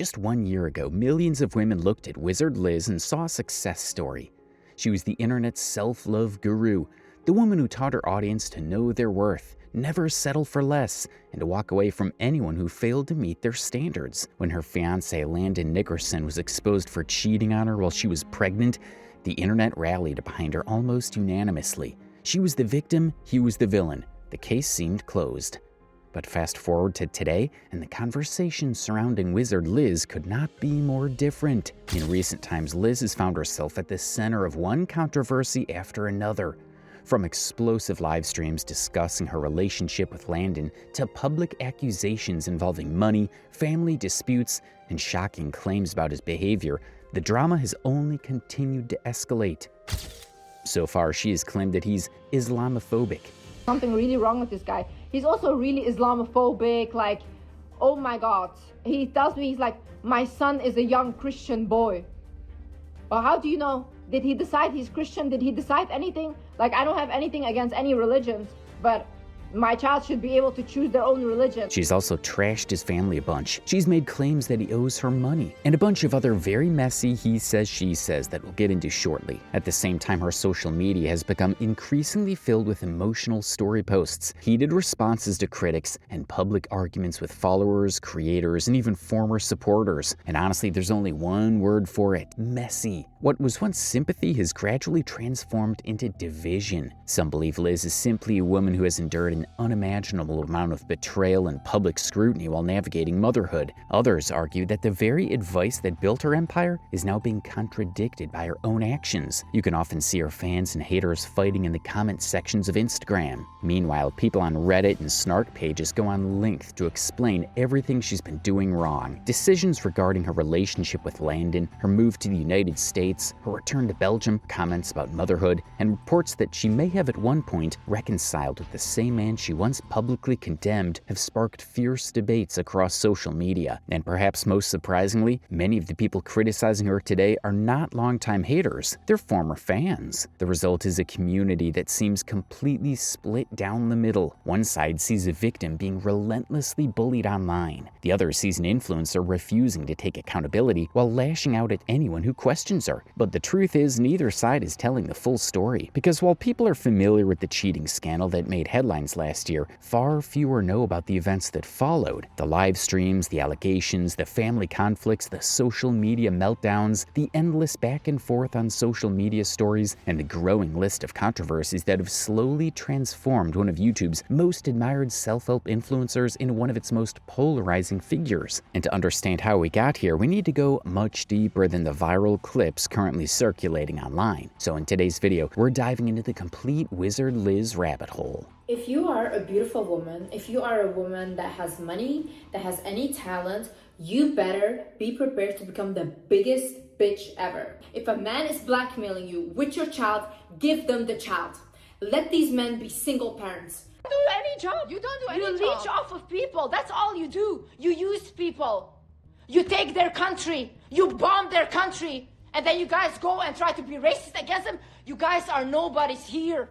Just 1 year ago, millions of women looked at WizardLiz and saw a success story. She was the internet's self-love guru, the woman who taught her audience to know their worth, never settle for less, and to walk away from anyone who failed to meet their standards. When her fiancé Landon Nickerson was exposed for cheating on her while she was pregnant, the internet rallied behind her almost unanimously. She was the victim, he was the villain. The case seemed closed. But fast forward to today, and the conversation surrounding WizardLiz could not be more different. In recent times, Liz has found herself at the center of one controversy after another. From explosive live streams discussing her relationship with Landon, to public accusations involving money, family disputes, and shocking claims about his behavior, the drama has only continued to escalate. So far, she has claimed that he's Islamophobic. Something really wrong with this guy. He's also really Islamophobic, like, oh my God. He tells me, he's like, my son is a young Christian boy. Well, how do you know? Did he decide he's Christian? Did he decide anything? Like, I don't have anything against any religions, but my child should be able to choose their own religion. She's also trashed his family a bunch. She's made claims that he owes her money, and a bunch of other very messy he says, she says that we'll get into shortly. At the same time, her social media has become increasingly filled with emotional story posts, heated responses to critics, and public arguments with followers, creators, and even former supporters. And honestly, there's only one word for it: messy. What was once sympathy has gradually transformed into division. Some believe Liz is simply a woman who has endured an unimaginable amount of betrayal and public scrutiny while navigating motherhood. Others argue that the very advice that built her empire is now being contradicted by her own actions. You can often see her fans and haters fighting in the comment sections of Instagram. Meanwhile, people on Reddit and snark pages go on length to explain everything she's been doing wrong. Decisions regarding her relationship with Landon, her move to the United States, her return to Belgium, comments about motherhood, and reports that she may have at one point reconciled with the same man she once publicly condemned have sparked fierce debates across social media. And perhaps most surprisingly, many of the people criticizing her today are not longtime haters, they're former fans. The result is a community that seems completely split down the middle. One side sees a victim being relentlessly bullied online. The other sees an influencer refusing to take accountability while lashing out at anyone who questions her. But the truth is, neither side is telling the full story, because while people are familiar with the cheating scandal that made headlines last year, far fewer know about the events that followed. The live streams, the allegations, the family conflicts, the social media meltdowns, the endless back and forth on social media stories, and the growing list of controversies that have slowly transformed one of YouTube's most admired self-help influencers into one of its most polarizing figures. And to understand how we got here, we need to go much deeper than the viral clips currently circulating online. So in today's video, we're diving into the complete WizardLiz rabbit hole. If you are a beautiful woman, if you are a woman that has money, that has any talent, you better be prepared to become the biggest bitch ever. If a man is blackmailing you with your child, give them the child. Let these men be single parents. You don't do any job. You don't do any job. You leech off of people. That's all you do. You use people. You take their country. You bomb their country. And then you guys go and try to be racist against them. You guys are nobodies here.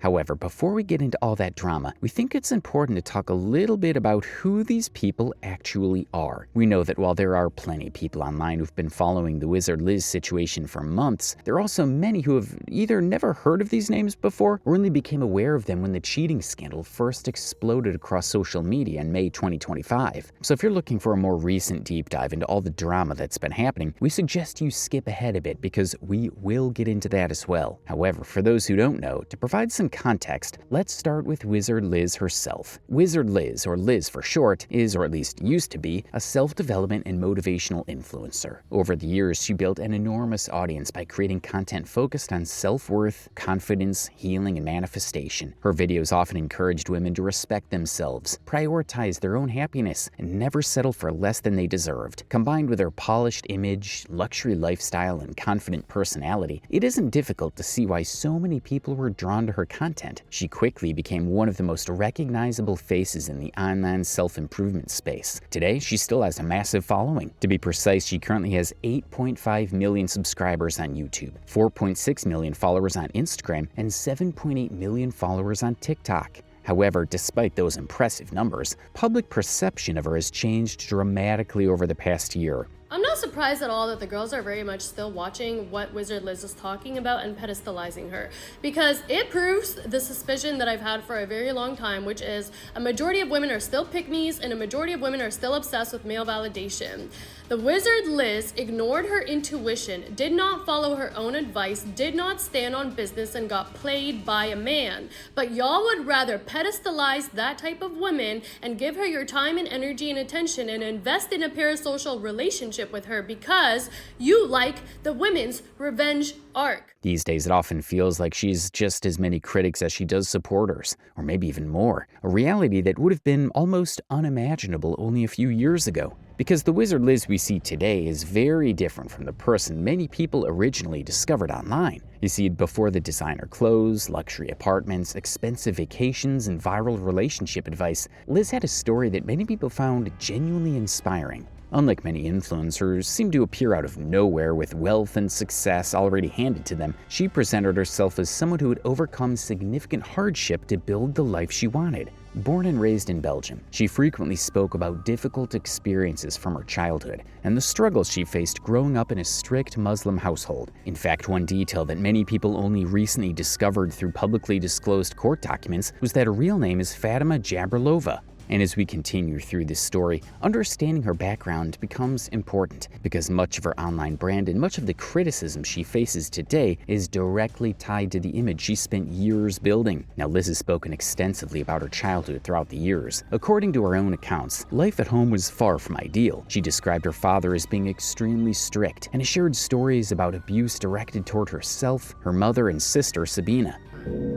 However, before we get into all that drama, we think it's important to talk a little bit about who these people actually are. We know that while there are plenty of people online who've been following the WizardLiz situation for months, there are also many who have either never heard of these names before or only became aware of them when the cheating scandal first exploded across social media in May 2025. So if you're looking for a more recent deep dive into all the drama that's been happening, we suggest you skip ahead a bit because we will get into that as well. However, for those who don't know, to provide some context, let's start with WizardLiz herself. WizardLiz, or Liz for short, is, or at least used to be, a self-development and motivational influencer. Over the years, she built an enormous audience by creating content focused on self-worth, confidence, healing, and manifestation. Her videos often encouraged women to respect themselves, prioritize their own happiness, and never settle for less than they deserved. Combined with her polished image, luxury lifestyle, and confident personality, it isn't difficult to see why so many people were drawn to her content. She quickly became one of the most recognizable faces in the online self-improvement space. Today, she still has a massive following. To be precise, she currently has 8.5 million subscribers on YouTube, 4.6 million followers on Instagram, and 7.8 million followers on TikTok. However, despite those impressive numbers, public perception of her has changed dramatically over the past year. I'm not surprised at all that the girls are very much still watching what WizardLiz is talking about and pedestalizing her, because it proves the suspicion that I've had for a very long time, which is a majority of women are still pick-me's and a majority of women are still obsessed with male validation. The WizardLiz ignored her intuition, did not follow her own advice, did not stand on business, and got played by a man. But y'all would rather pedestalize that type of woman and give her your time and energy and attention and invest in a parasocial relationship with her because you like the women's revenge arc. These days, it often feels like she's just as many critics as she does supporters, or maybe even more, a reality that would have been almost unimaginable only a few years ago. Because the WizardLiz we see today is very different from the person many people originally discovered online. You see, before the designer clothes, luxury apartments, expensive vacations, and viral relationship advice, Liz had a story that many people found genuinely inspiring. Unlike many influencers seem to appear out of nowhere with wealth and success already handed to them, she presented herself as someone who had overcome significant hardship to build the life she wanted. Born and raised in Belgium, she frequently spoke about difficult experiences from her childhood and the struggles she faced growing up in a strict Muslim household. In fact, one detail that many people only recently discovered through publicly disclosed court documents was that her real name is Fatima Jabrilova. And as we continue through this story, understanding her background becomes important because much of her online brand and much of the criticism she faces today is directly tied to the image she spent years building. Now, Liz has spoken extensively about her childhood throughout the years. According to her own accounts, life at home was far from ideal. She described her father as being extremely strict and shared stories about abuse directed toward herself, her mother, and sister Sabina.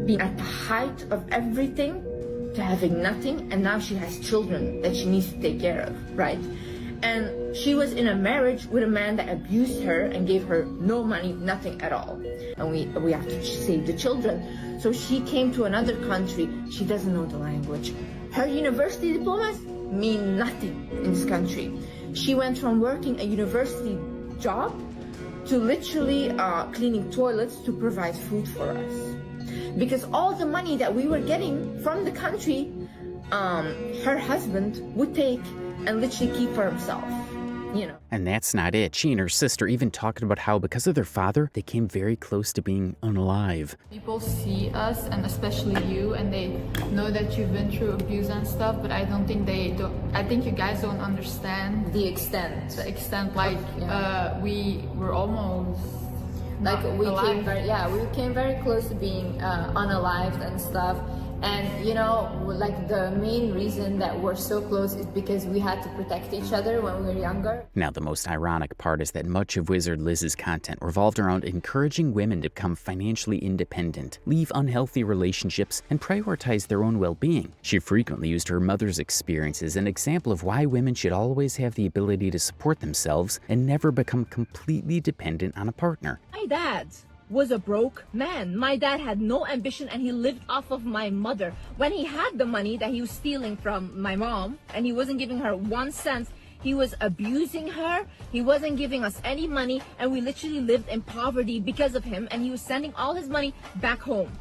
Being at the height of everything, to having nothing, and now she has children that she needs to take care of, right? And she was in a marriage with a man that abused her and gave her no money, nothing at all. And we have to save the children. So she came to another country. She doesn't know the language. Her university diplomas mean nothing in this country. She went from working a university job to literally cleaning toilets to provide food for us. Because all the money that we were getting from the country, her husband would take and literally keep for himself, you know. And that's not it. She and her sister even talked about how because of their father, they came very close to being unalive. People see us, and especially you, and they know that you've been through abuse and stuff, but I don't think I think you guys don't understand The extent. like we were almost Like we alive. came very close to being unalived and stuff. And you know, like the main reason that we're so close is because we had to protect each other when we were younger. Now, the most ironic part is that much of WizardLiz's content revolved around encouraging women to become financially independent, leave unhealthy relationships, and prioritize their own well-being. She frequently used her mother's experience as an example of why women should always have the ability to support themselves and never become completely dependent on a partner. My dad was a broke man. My dad had no ambition and he lived off of my mother. When he had the money that he was stealing from my mom and he wasn't giving her 1 cent, he was abusing her. He wasn't giving us any money and we literally lived in poverty because of him, and he was sending all his money back home.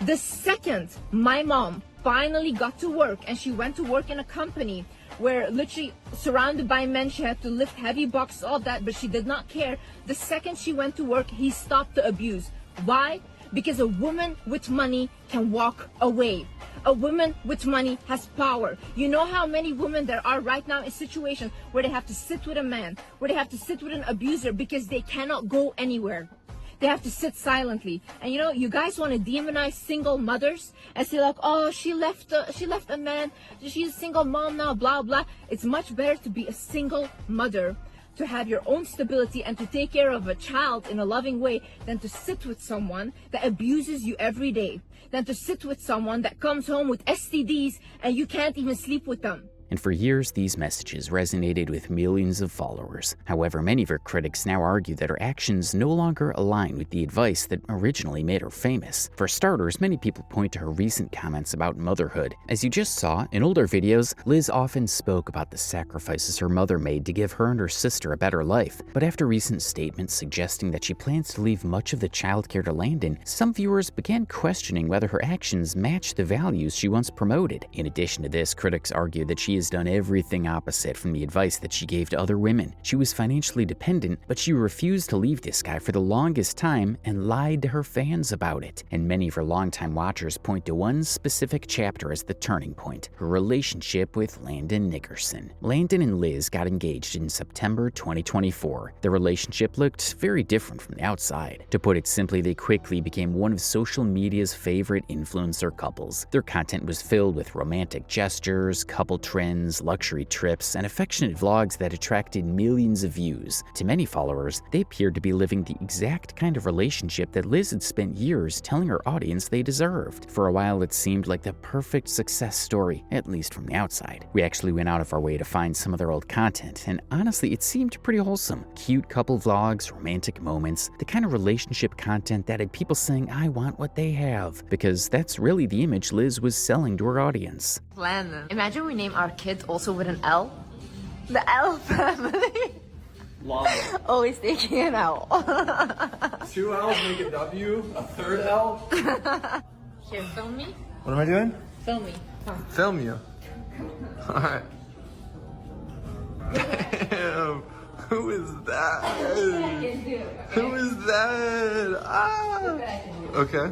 The second my mom finally got to work and she went to work in a company where literally surrounded by men, she had to lift heavy boxes, all that, but she did not care. The second she went to work, he stopped the abuse. Why? Because a woman with money can walk away. A woman with money has power. You know how many women there are right now in situations where they have to sit with a man, where they have to sit with an abuser because they cannot go anywhere. They have to sit silently. And you know, you guys want to demonize single mothers and say like, oh, she left a man, she's a single mom now, blah, blah. It's much better to be a single mother, to have your own stability and to take care of a child in a loving way, than to sit with someone that abuses you every day, than to sit with someone that comes home with STDs and you can't even sleep with them. and for years these messages resonated with millions of followers. However, many of her critics now argue that her actions no longer align with the advice that originally made her famous. For starters, many people point to her recent comments about motherhood. As you just saw, in older videos, Liz often spoke about the sacrifices her mother made to give her and her sister a better life. But after recent statements suggesting that she plans to leave much of the childcare to Landon, some viewers began questioning whether her actions match the values she once promoted. In addition to this, critics argue that she has done everything opposite from the advice that she gave to other women. She was financially dependent, but she refused to leave this guy for the longest time and lied to her fans about it. And many of her longtime watchers point to one specific chapter as the turning point: her relationship with Landon Nickerson. Landon and Liz got engaged in September 2024. Their relationship looked very different from the outside. To put it simply, they quickly became one of social media's favorite influencer couples. Their content was filled with romantic gestures, couple trends, luxury trips, and affectionate vlogs that attracted millions of views. To many followers, they appeared to be living the exact kind of relationship that Liz had spent years telling her audience they deserved. For a while, it seemed like the perfect success story, at least from the outside. We actually went out of our way to find some of their old content, and honestly, it seemed pretty wholesome. Cute couple vlogs, romantic moments, the kind of relationship content that had people saying, "I want what they have," because that's really the image Liz was selling to her audience. Landon. Imagine we name our kids also with an L. The L family. Always taking an L. 2 L's make a W, a third L. Here, film me. What am I doing? Film me. Come. Film you. Alright. Damn. Who is that? Who is that? Ah. Okay.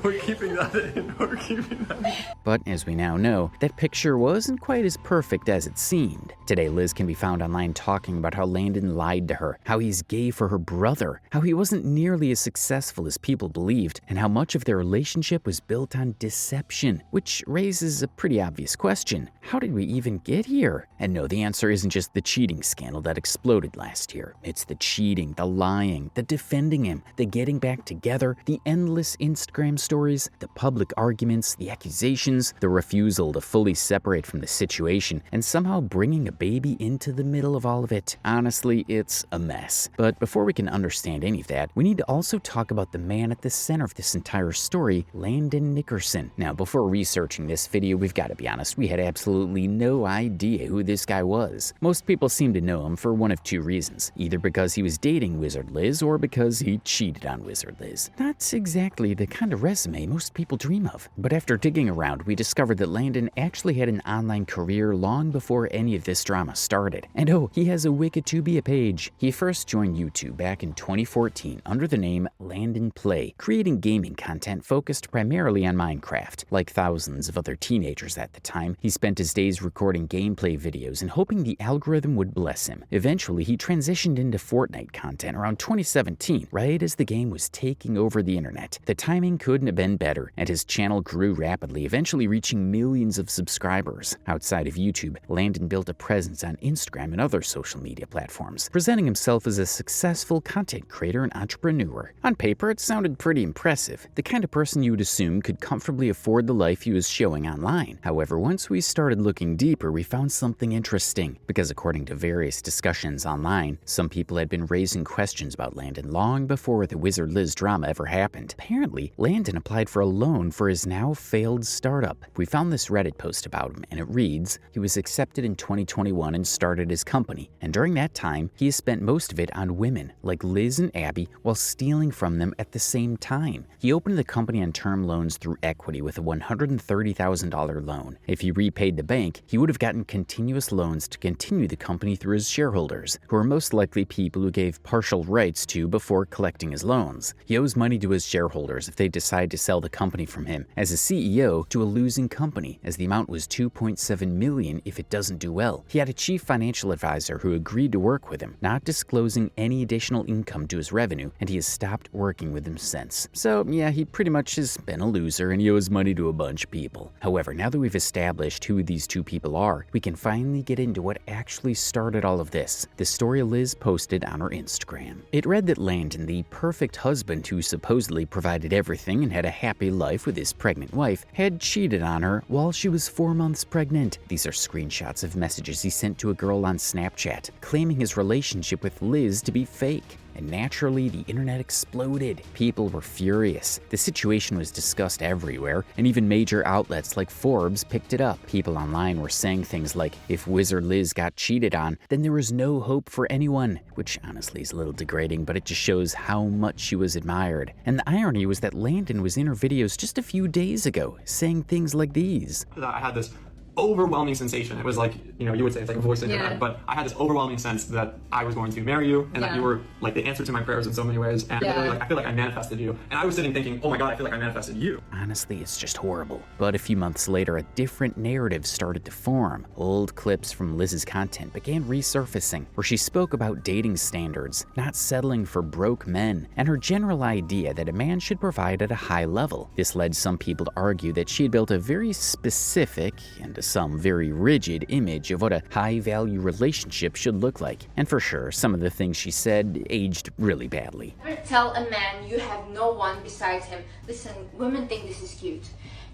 We're keeping that in. We're keeping that in. But as we now know, that picture wasn't quite as perfect as it seemed. Today, Liz can be found online talking about how Landon lied to her, how he's gay for her brother, how he wasn't nearly as successful as people believed, and how much of their relationship was built on deception, which raises a pretty obvious question. How did we even get here? And no, the answer isn't just the cheating scandal that exploded last year. It's the cheating, the lying, the defending him, the getting back together, the endless Instagram stories, the public arguments, the accusations, the refusal to fully separate from the situation, and somehow bringing a baby into the middle of all of it. Honestly, it's a mess. But before we can understand any of that, we need to also talk about the man at the center of this entire story, Landon Nickerson. Now, before researching this video, we've got to be honest, we had absolutely no idea who this guy was. Most people seem to know him for one of two reasons, either because he was dating WizardLiz or because he cheated on WizardLiz. Not exactly the kind of resume most people dream of. But after digging around, we discovered that Landon actually had an online career long before any of this drama started. And oh, he has a Wikitubeia page. He first joined YouTube back in 2014 under the name Landon Play, creating gaming content focused primarily on Minecraft. Like thousands of other teenagers at the time, he spent his days recording gameplay videos and hoping the algorithm would bless him. Eventually, he transitioned into Fortnite content around 2017, right as the game was taking over the internet. The timing couldn't have been better, and his channel grew rapidly, eventually reaching millions of subscribers. Outside of YouTube, Landon built a presence on Instagram and other social media platforms, presenting himself as a successful content creator and entrepreneur. On paper, it sounded pretty impressive, the kind of person you would assume could comfortably afford the life he was showing online. However, once we started looking deeper, we found something interesting, because according to various discussions online, some people had been raising questions about Landon long before the WizardLiz drama ever happened. Apparently, Landon applied for a loan for his now failed startup. We found this Reddit post about him, and it reads, he was accepted in 2021 and started his company, and during that time, he has spent most of it on women, like Liz and Abby, while stealing from them at the same time. He opened the company on term loans through equity with a $130,000 loan. If he repaid the bank, he would have gotten continuous loans to continue the company through his shareholders, who are most likely people who gave partial rights to before collecting his loans. He owes money to his shareholders if they decide tried to sell the company from him as a CEO to a losing company, as the amount was $2.7 million if it doesn't do well. He had a chief financial advisor who agreed to work with him, not disclosing any additional income to his revenue, and he has stopped working with him since. So yeah, he pretty much has been a loser and he owes money to a bunch of people. However, now that we've established who these two people are, we can finally get into what actually started all of this. The story Liz posted on her Instagram. It read that Landon, the perfect husband who supposedly provided everything and had a happy life with his pregnant wife, had cheated on her while she was 4 months pregnant. These are screenshots of messages he sent to a girl on Snapchat, claiming his relationship with Liz to be fake. And naturally, the internet exploded. People were furious. The situation was discussed everywhere, and even major outlets like Forbes picked it up. People online were saying things like, if WizardLiz got cheated on, then there was no hope for anyone, which honestly is a little degrading, but it just shows how much she was admired. And the irony was that Landon was in her videos just a few days ago, saying things like these. I had this overwhelming sensation. It was like, you would say it's like a voice in your head, but I had this overwhelming sense that I was going to marry you and that you were like the answer to my prayers in so many ways. And literally, I feel like I manifested you. And I was sitting thinking, oh my God, I feel like I manifested you. Honestly, it's just horrible. But a few months later, a different narrative started to form. Old clips from Liz's content began resurfacing, where she spoke about dating standards, not settling for broke men, and her general idea that a man should provide at a high level. This led some people to argue that she had built a very specific and to some very rigid image of what a high-value relationship should look like. And for sure, some of the things she said aged really badly. Never tell a man you have no one besides him. Listen, women think this is cute.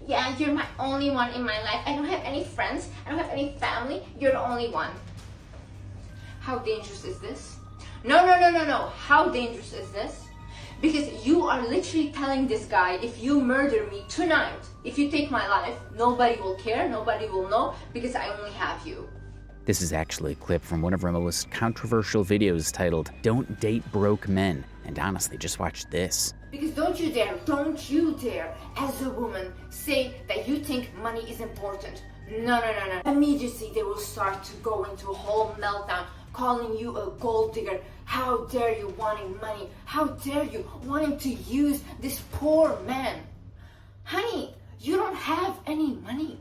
Yeah, you're my only one in my life. I don't have any friends. I don't have any family. You're the only one. How dangerous is this? No. How dangerous is this? Because you are literally telling this guy, if you murder me tonight, if you take my life, nobody will care, nobody will know, because I only have you. This is actually a clip from one of her most controversial videos titled, "Don't Date Broke Men." And honestly, just watch this. Because don't you dare, as a woman, say that you think money is important. No. Immediately they will start to go into a whole meltdown, calling you a gold digger. How dare you wanting money? How dare you wanting to use this poor man? Honey, you don't have any money.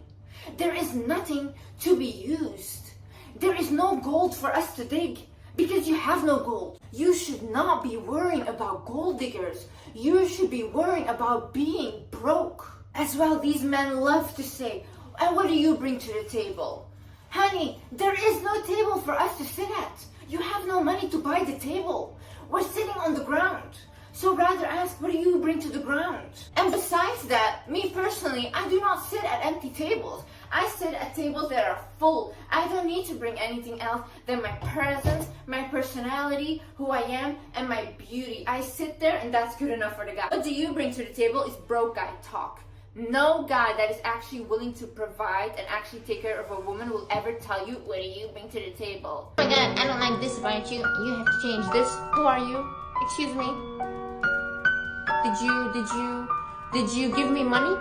There is nothing to be used. There is no gold for us to dig because you have no gold. You should not be worrying about gold diggers. You should be worrying about being broke. As well, these men love to say, and what do you bring to the table? Honey, there is no table for us to sit at. You have no money to buy the table. We're sitting on the ground. So rather ask, what do you bring to the ground? And besides that, me personally, I do not sit at empty tables. I sit at tables that are full. I don't need to bring anything else than my presence, my personality, who I am, and my beauty. I sit there and that's good enough for the guy. What do you bring to the table is broke guy talk. No guy that is actually willing to provide and actually take care of a woman will ever tell you, what do you bring to the table? Oh my God, I don't like this about you. You have to change this. Who are you? Excuse me. Did you give me money?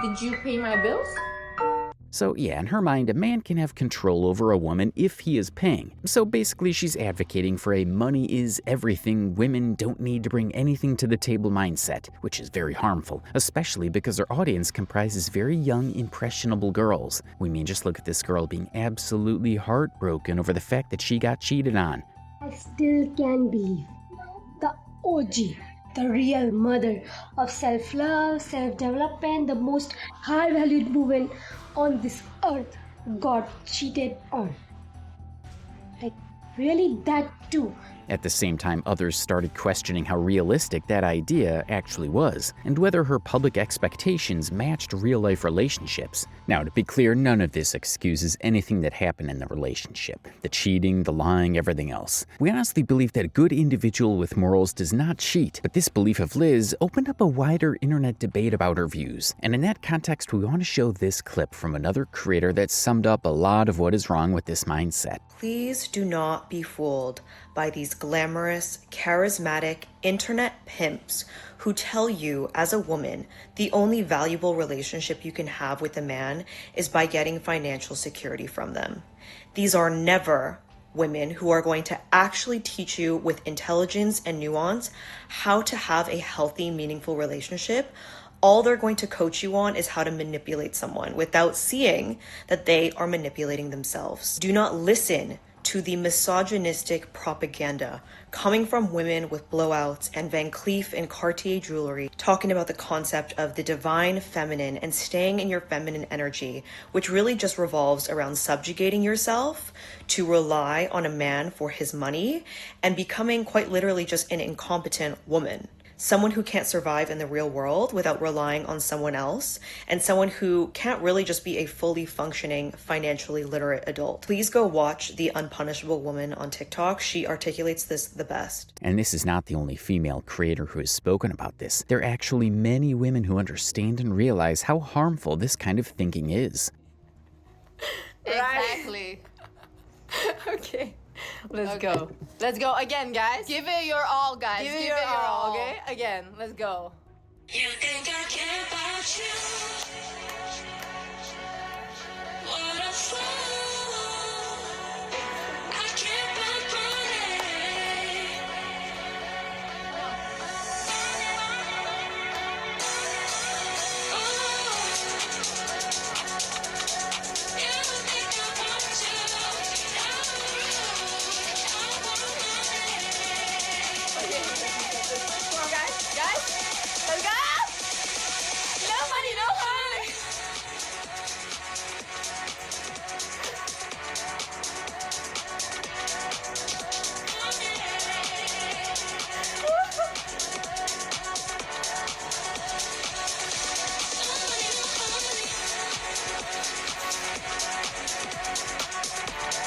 Did you pay my bills? So yeah, in her mind, a man can have control over a woman if he is paying. So basically, she's advocating for a money is everything, women don't need to bring anything to the table mindset, which is very harmful, especially because her audience comprises very young, impressionable girls. We mean, just look at this girl being absolutely heartbroken over the fact that she got cheated on. I still can't believe the OG, the real mother of self-love, self-development, the most high-valued woman on this earth got cheated on. Like, really, that too? At the same time, others started questioning how realistic that idea actually was, and whether her public expectations matched real-life relationships. Now, to be clear, none of this excuses anything that happened in the relationship. The cheating, the lying, everything else. We honestly believe that a good individual with morals does not cheat, but this belief of Liz opened up a wider internet debate about her views. And in that context, we want to show this clip from another creator that summed up a lot of what is wrong with this mindset. Please do not be fooled by these glamorous, charismatic internet pimps who tell you as a woman the only valuable relationship you can have with a man is by getting financial security from them. These are never women who are going to actually teach you with intelligence and nuance how to have a healthy, meaningful relationship. all they're going to coach you on is how to manipulate someone without seeing that they are manipulating themselves. Do not listen to the misogynistic propaganda coming from women with blowouts and Van Cleef and Cartier jewelry, talking about the concept of the divine feminine and staying in your feminine energy, which really just revolves around subjugating yourself to rely on a man for his money and becoming quite literally just an incompetent woman. Someone who can't survive in the real world without relying on someone else, and someone who can't really just be a fully functioning, financially literate adult. Please go watch The Unpunishable Woman on TikTok. She articulates this the best. And this is not the only female creator who has spoken about this. There are actually many women who understand and realize how harmful this kind of thinking is. Exactly. Okay. Let's go. Let's go again, guys. Give it your all, guys. Give it your all, okay? Again, let's go. You think I care about you? What a fool. I can't but running. You think I want you? Come on, guys. Let's go. No money, no money.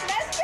Let's go.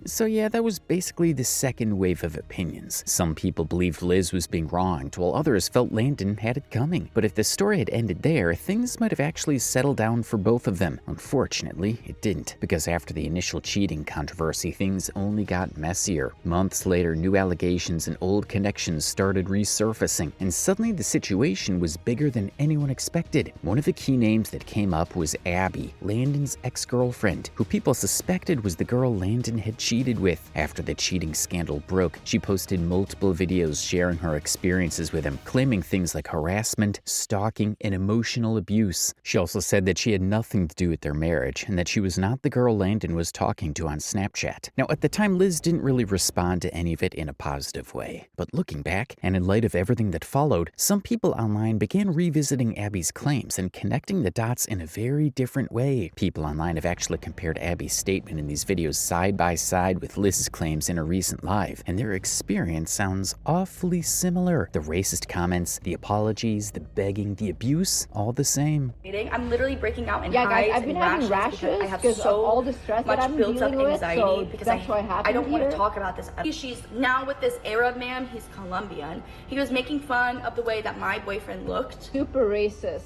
So yeah, that was basically the second wave of opinions. Some people believed Liz was being wronged, while others felt Landon had it coming. But if the story had ended there, things might have actually settled down for both of them. Unfortunately, it didn't, because after the initial cheating controversy, things only got messier. Months later, new allegations and old connections started resurfacing, and suddenly the situation was bigger than anyone expected. One of the key names that came up was Abby, Landon's ex-girlfriend, who people suspected was the girl Landon had cheated with. After the cheating scandal broke, she posted multiple videos sharing her experiences with him, claiming things like harassment, stalking, and emotional abuse. She also said that she had nothing to do with their marriage, and that she was not the girl Landon was talking to on Snapchat. Now, at the time, Liz didn't really respond to any of it in a positive way. But looking back, and in light of everything that followed, some people online began revisiting Abby's claims and connecting the dots in a very different way. People online have actually compared Abby's statement in these videos side by side with Liz's claims in a recent live, and their experience sounds awfully similar. The racist comments, the apologies, the begging, the abuse, all the same. I'm literally breaking out in Yeah, guys, hives I've been and having rashes because I have because so of all the stress much that I'm built up dealing with, anxiety so because that's what happened I don't want here. to talk about this. She's now with this Arab man. He's Colombian. He was making fun of the way that my boyfriend looked. Super racist.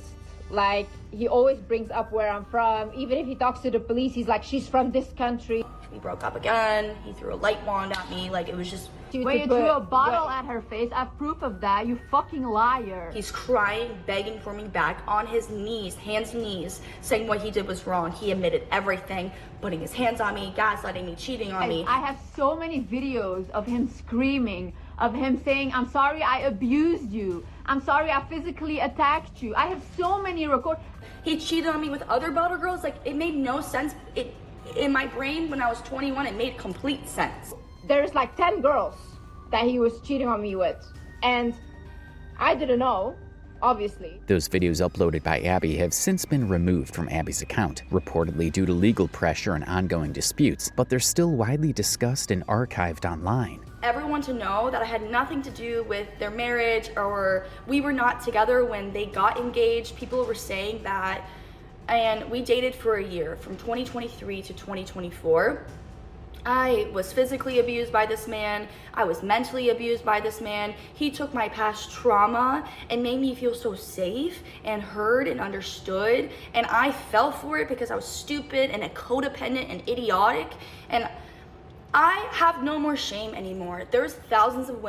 Like, he always brings up where I'm from. Even if he talks to the police, he's like, she's from this country. We broke up again. He threw a light wand at me. Like, it was just... Wait, you threw a bottle at her face? I have proof of that, you fucking liar. He's crying, begging for me back on his knees, hands and knees, saying what he did was wrong. He admitted everything, putting his hands on me, gaslighting me, cheating on me. I have so many videos of him screaming, of him saying, I'm sorry I abused you. I'm sorry I physically attacked you. I have so many records. He cheated on me with other Belter girls. Like, it made no sense. In my brain, when I was 21, it made complete sense. There's like 10 girls that he was cheating on me with, and I didn't know, obviously. Those videos uploaded by Abby have since been removed from Abby's account, reportedly due to legal pressure and ongoing disputes, but they're still widely discussed and archived online. Everyone to know that I had nothing to do with their marriage, or we were not together when they got engaged. People were saying that, and we dated for a year, from 2023 to 2024. I was physically abused by this man. I was mentally abused by this man. He took my past trauma and made me feel so safe and heard and understood. And I fell for it because I was stupid and codependent and idiotic. And I have no more shame anymore. There's thousands of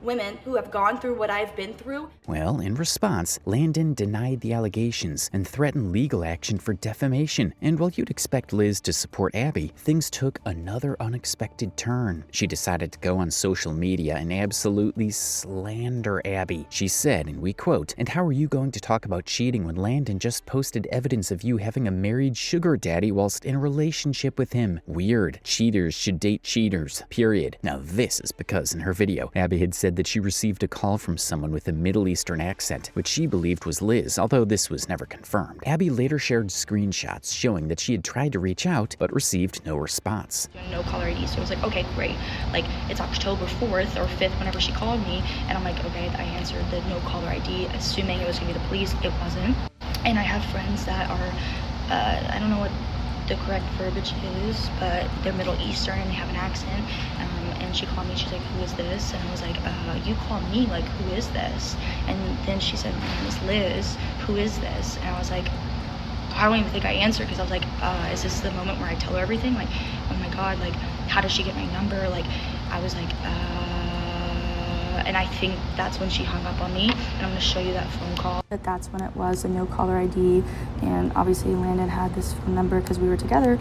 women who have gone through what I've been through. Well, in response, Landon denied the allegations and threatened legal action for defamation. And while you'd expect Liz to support Abby, things took another unexpected turn. She decided to go on social media and absolutely slander Abby. She said, and we quote, "And how are you going to talk about cheating when Landon just posted evidence of you having a married sugar daddy whilst in a relationship with him? Weird. Cheaters should date cheaters, period." Now this is because in her video, Abby had said that she received a call from someone with a Middle Eastern accent, which she believed was Liz, although this was never confirmed. Abby later shared screenshots showing that she had tried to reach out, but received no response. No caller ID, so I was like, okay, great. Like, it's October 4th or 5th whenever she called me, and I'm like, okay, I answered the no caller ID, assuming it was gonna be the police. It wasn't. And I have friends that are, I don't know what the correct verbiage is, but they're Middle Eastern and they have an accent. And she called me, she's like, "Who is this?" And I was like, "You call me, like, who is this?" And then she said, "My name is Liz, who is this?" And I was like, I don't even think I answered, because I was like, is this the moment where I tell her everything? Like, oh my God, like, how does she get my number? Like, I was like, and I think that's when she hung up on me, and I'm gonna show you that phone call. That's when it was a no caller ID, and obviously Landon had this phone number because we were together,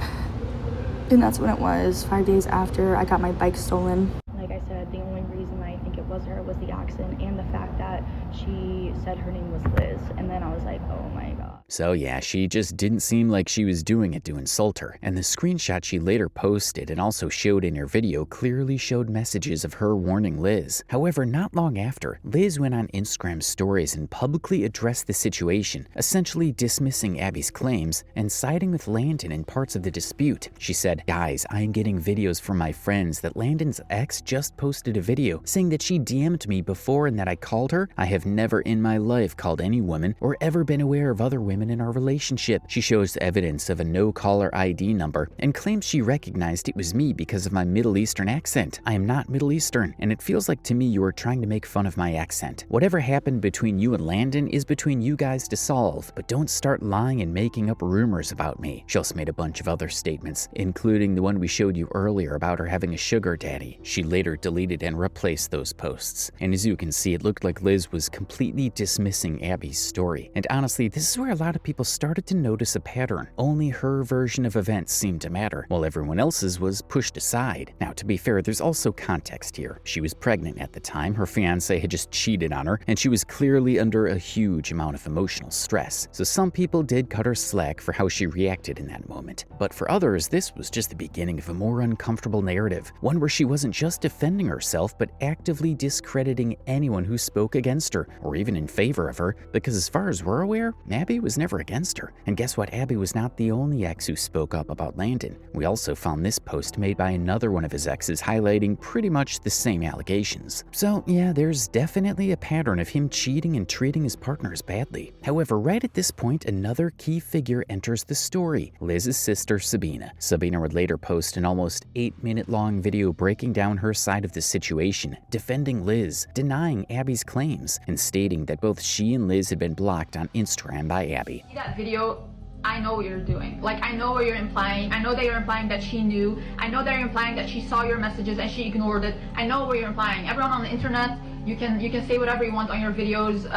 and that's when it was 5 days after I got my bike stolen. Like I said, the only reason I think it was her was the accent and the fact that she said her name was Liz, and then I was like, oh my God. So yeah, she just didn't seem like she was doing it to insult her, and the screenshot she later posted and also showed in her video clearly showed messages of her warning Liz. However, not long after, Liz went on Instagram stories and publicly addressed the situation, essentially dismissing Abby's claims and siding with Landon in parts of the dispute. She said, "Guys, I am getting videos from my friends that Landon's ex just posted a video saying that she DM'd me before and that I called her. I have never in my life called any woman or ever been aware of other women in our relationship." She shows evidence of a no-caller ID number and claims she recognized it was me because of my Middle Eastern accent. I am not Middle Eastern, and it feels like to me you are trying to make fun of my accent. Whatever happened between you and Landon is between you guys to solve, but don't start lying and making up rumors about me. She also made a bunch of other statements, including the one we showed you earlier about her having a sugar daddy. She later deleted and replaced those posts, and as you can see, it looked like Liz was completely dismissing Abby's story. And honestly, this is where a lot of people started to notice a pattern. Only her version of events seemed to matter, while everyone else's was pushed aside. Now, to be fair, there's also context here. She was pregnant at the time, her fiancé had just cheated on her, and she was clearly under a huge amount of emotional stress. So some people did cut her slack for how she reacted in that moment. But for others, this was just the beginning of a more uncomfortable narrative, one where she wasn't just defending herself, but actively discrediting anyone who spoke against her, or even in favor of her, because as far as we're aware, Abby was never against her. And guess what? Abby was not the only ex who spoke up about Landon. We also found this post made by another one of his exes highlighting pretty much the same allegations. So yeah, there's definitely a pattern of him cheating and treating his partners badly. However, right at this point, another key figure enters the story, Liz's sister Sabina. Sabina would later post an almost 8-minute long video breaking down her side of the situation, defending Liz, denying Abby's claims, and stating that both she and Liz had been blocked on Instagram by Abby. That video, I know what you're doing. Like, I know what you're implying. I know that you're implying that she knew. I know that you're implying that she saw your messages and she ignored it. I know what you're implying. Everyone on the internet, you can say whatever you want on your videos,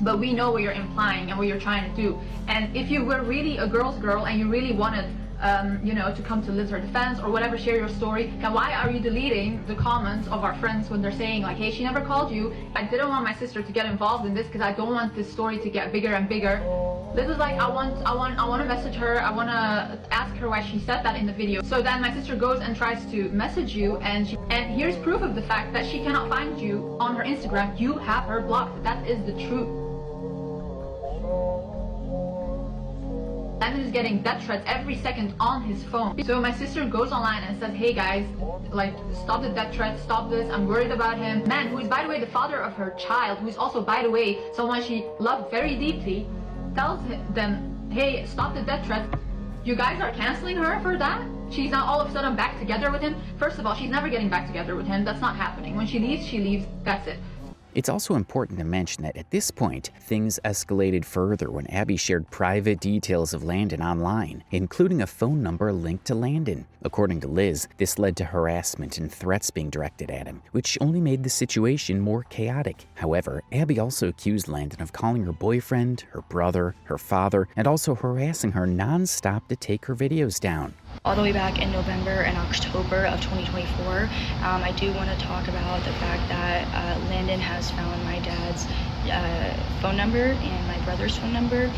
but we know what you're implying and what you're trying to do. And if you were really a girl's girl and you really wanted to come to Liz her defense or whatever, share your story, then why are you deleting the comments of our friends when they're saying like, hey, she never called you? I didn't want my sister to get involved in this because I don't want this story to get bigger and bigger. Liz is like, I want to message her, I want to ask her why she said that in the video. So then my sister goes and tries to message you, and here's proof of the fact that she cannot find you on her Instagram. You have her blocked. That is the truth. Landon is getting death threats every second on his phone. So my sister goes online and says, hey guys, like, stop the death threats, stop this, I'm worried about him. Man, who is by the way the father of her child, who is also by the way someone she loved very deeply, tells them, hey, stop the death threats. You guys are canceling her for that? She's not all of a sudden back together with him. First of all, she's never getting back together with him. That's not happening. When she leaves, that's it. It's also important to mention that at this point, things escalated further when Abby shared private details of Landon online, including a phone number linked to Landon. According to Liz, this led to harassment and threats being directed at him, which only made the situation more chaotic. However, Abby also accused Landon of calling her boyfriend, her brother, her father, and also harassing her non-stop to take her videos down. All the way back in November and October of 2024, I do want to talk about the fact that Landon has found my dad's phone number and my brother's phone number,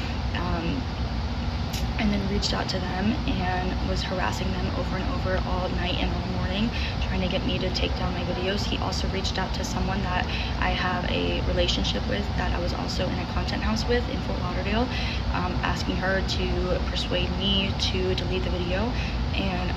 and then reached out to them and was harassing them over and over all night and all morning, trying to get me to take down my videos. He also reached out to someone that I have a relationship with, that I was also in a content house with in Fort Lauderdale, asking her to persuade me to delete the video. And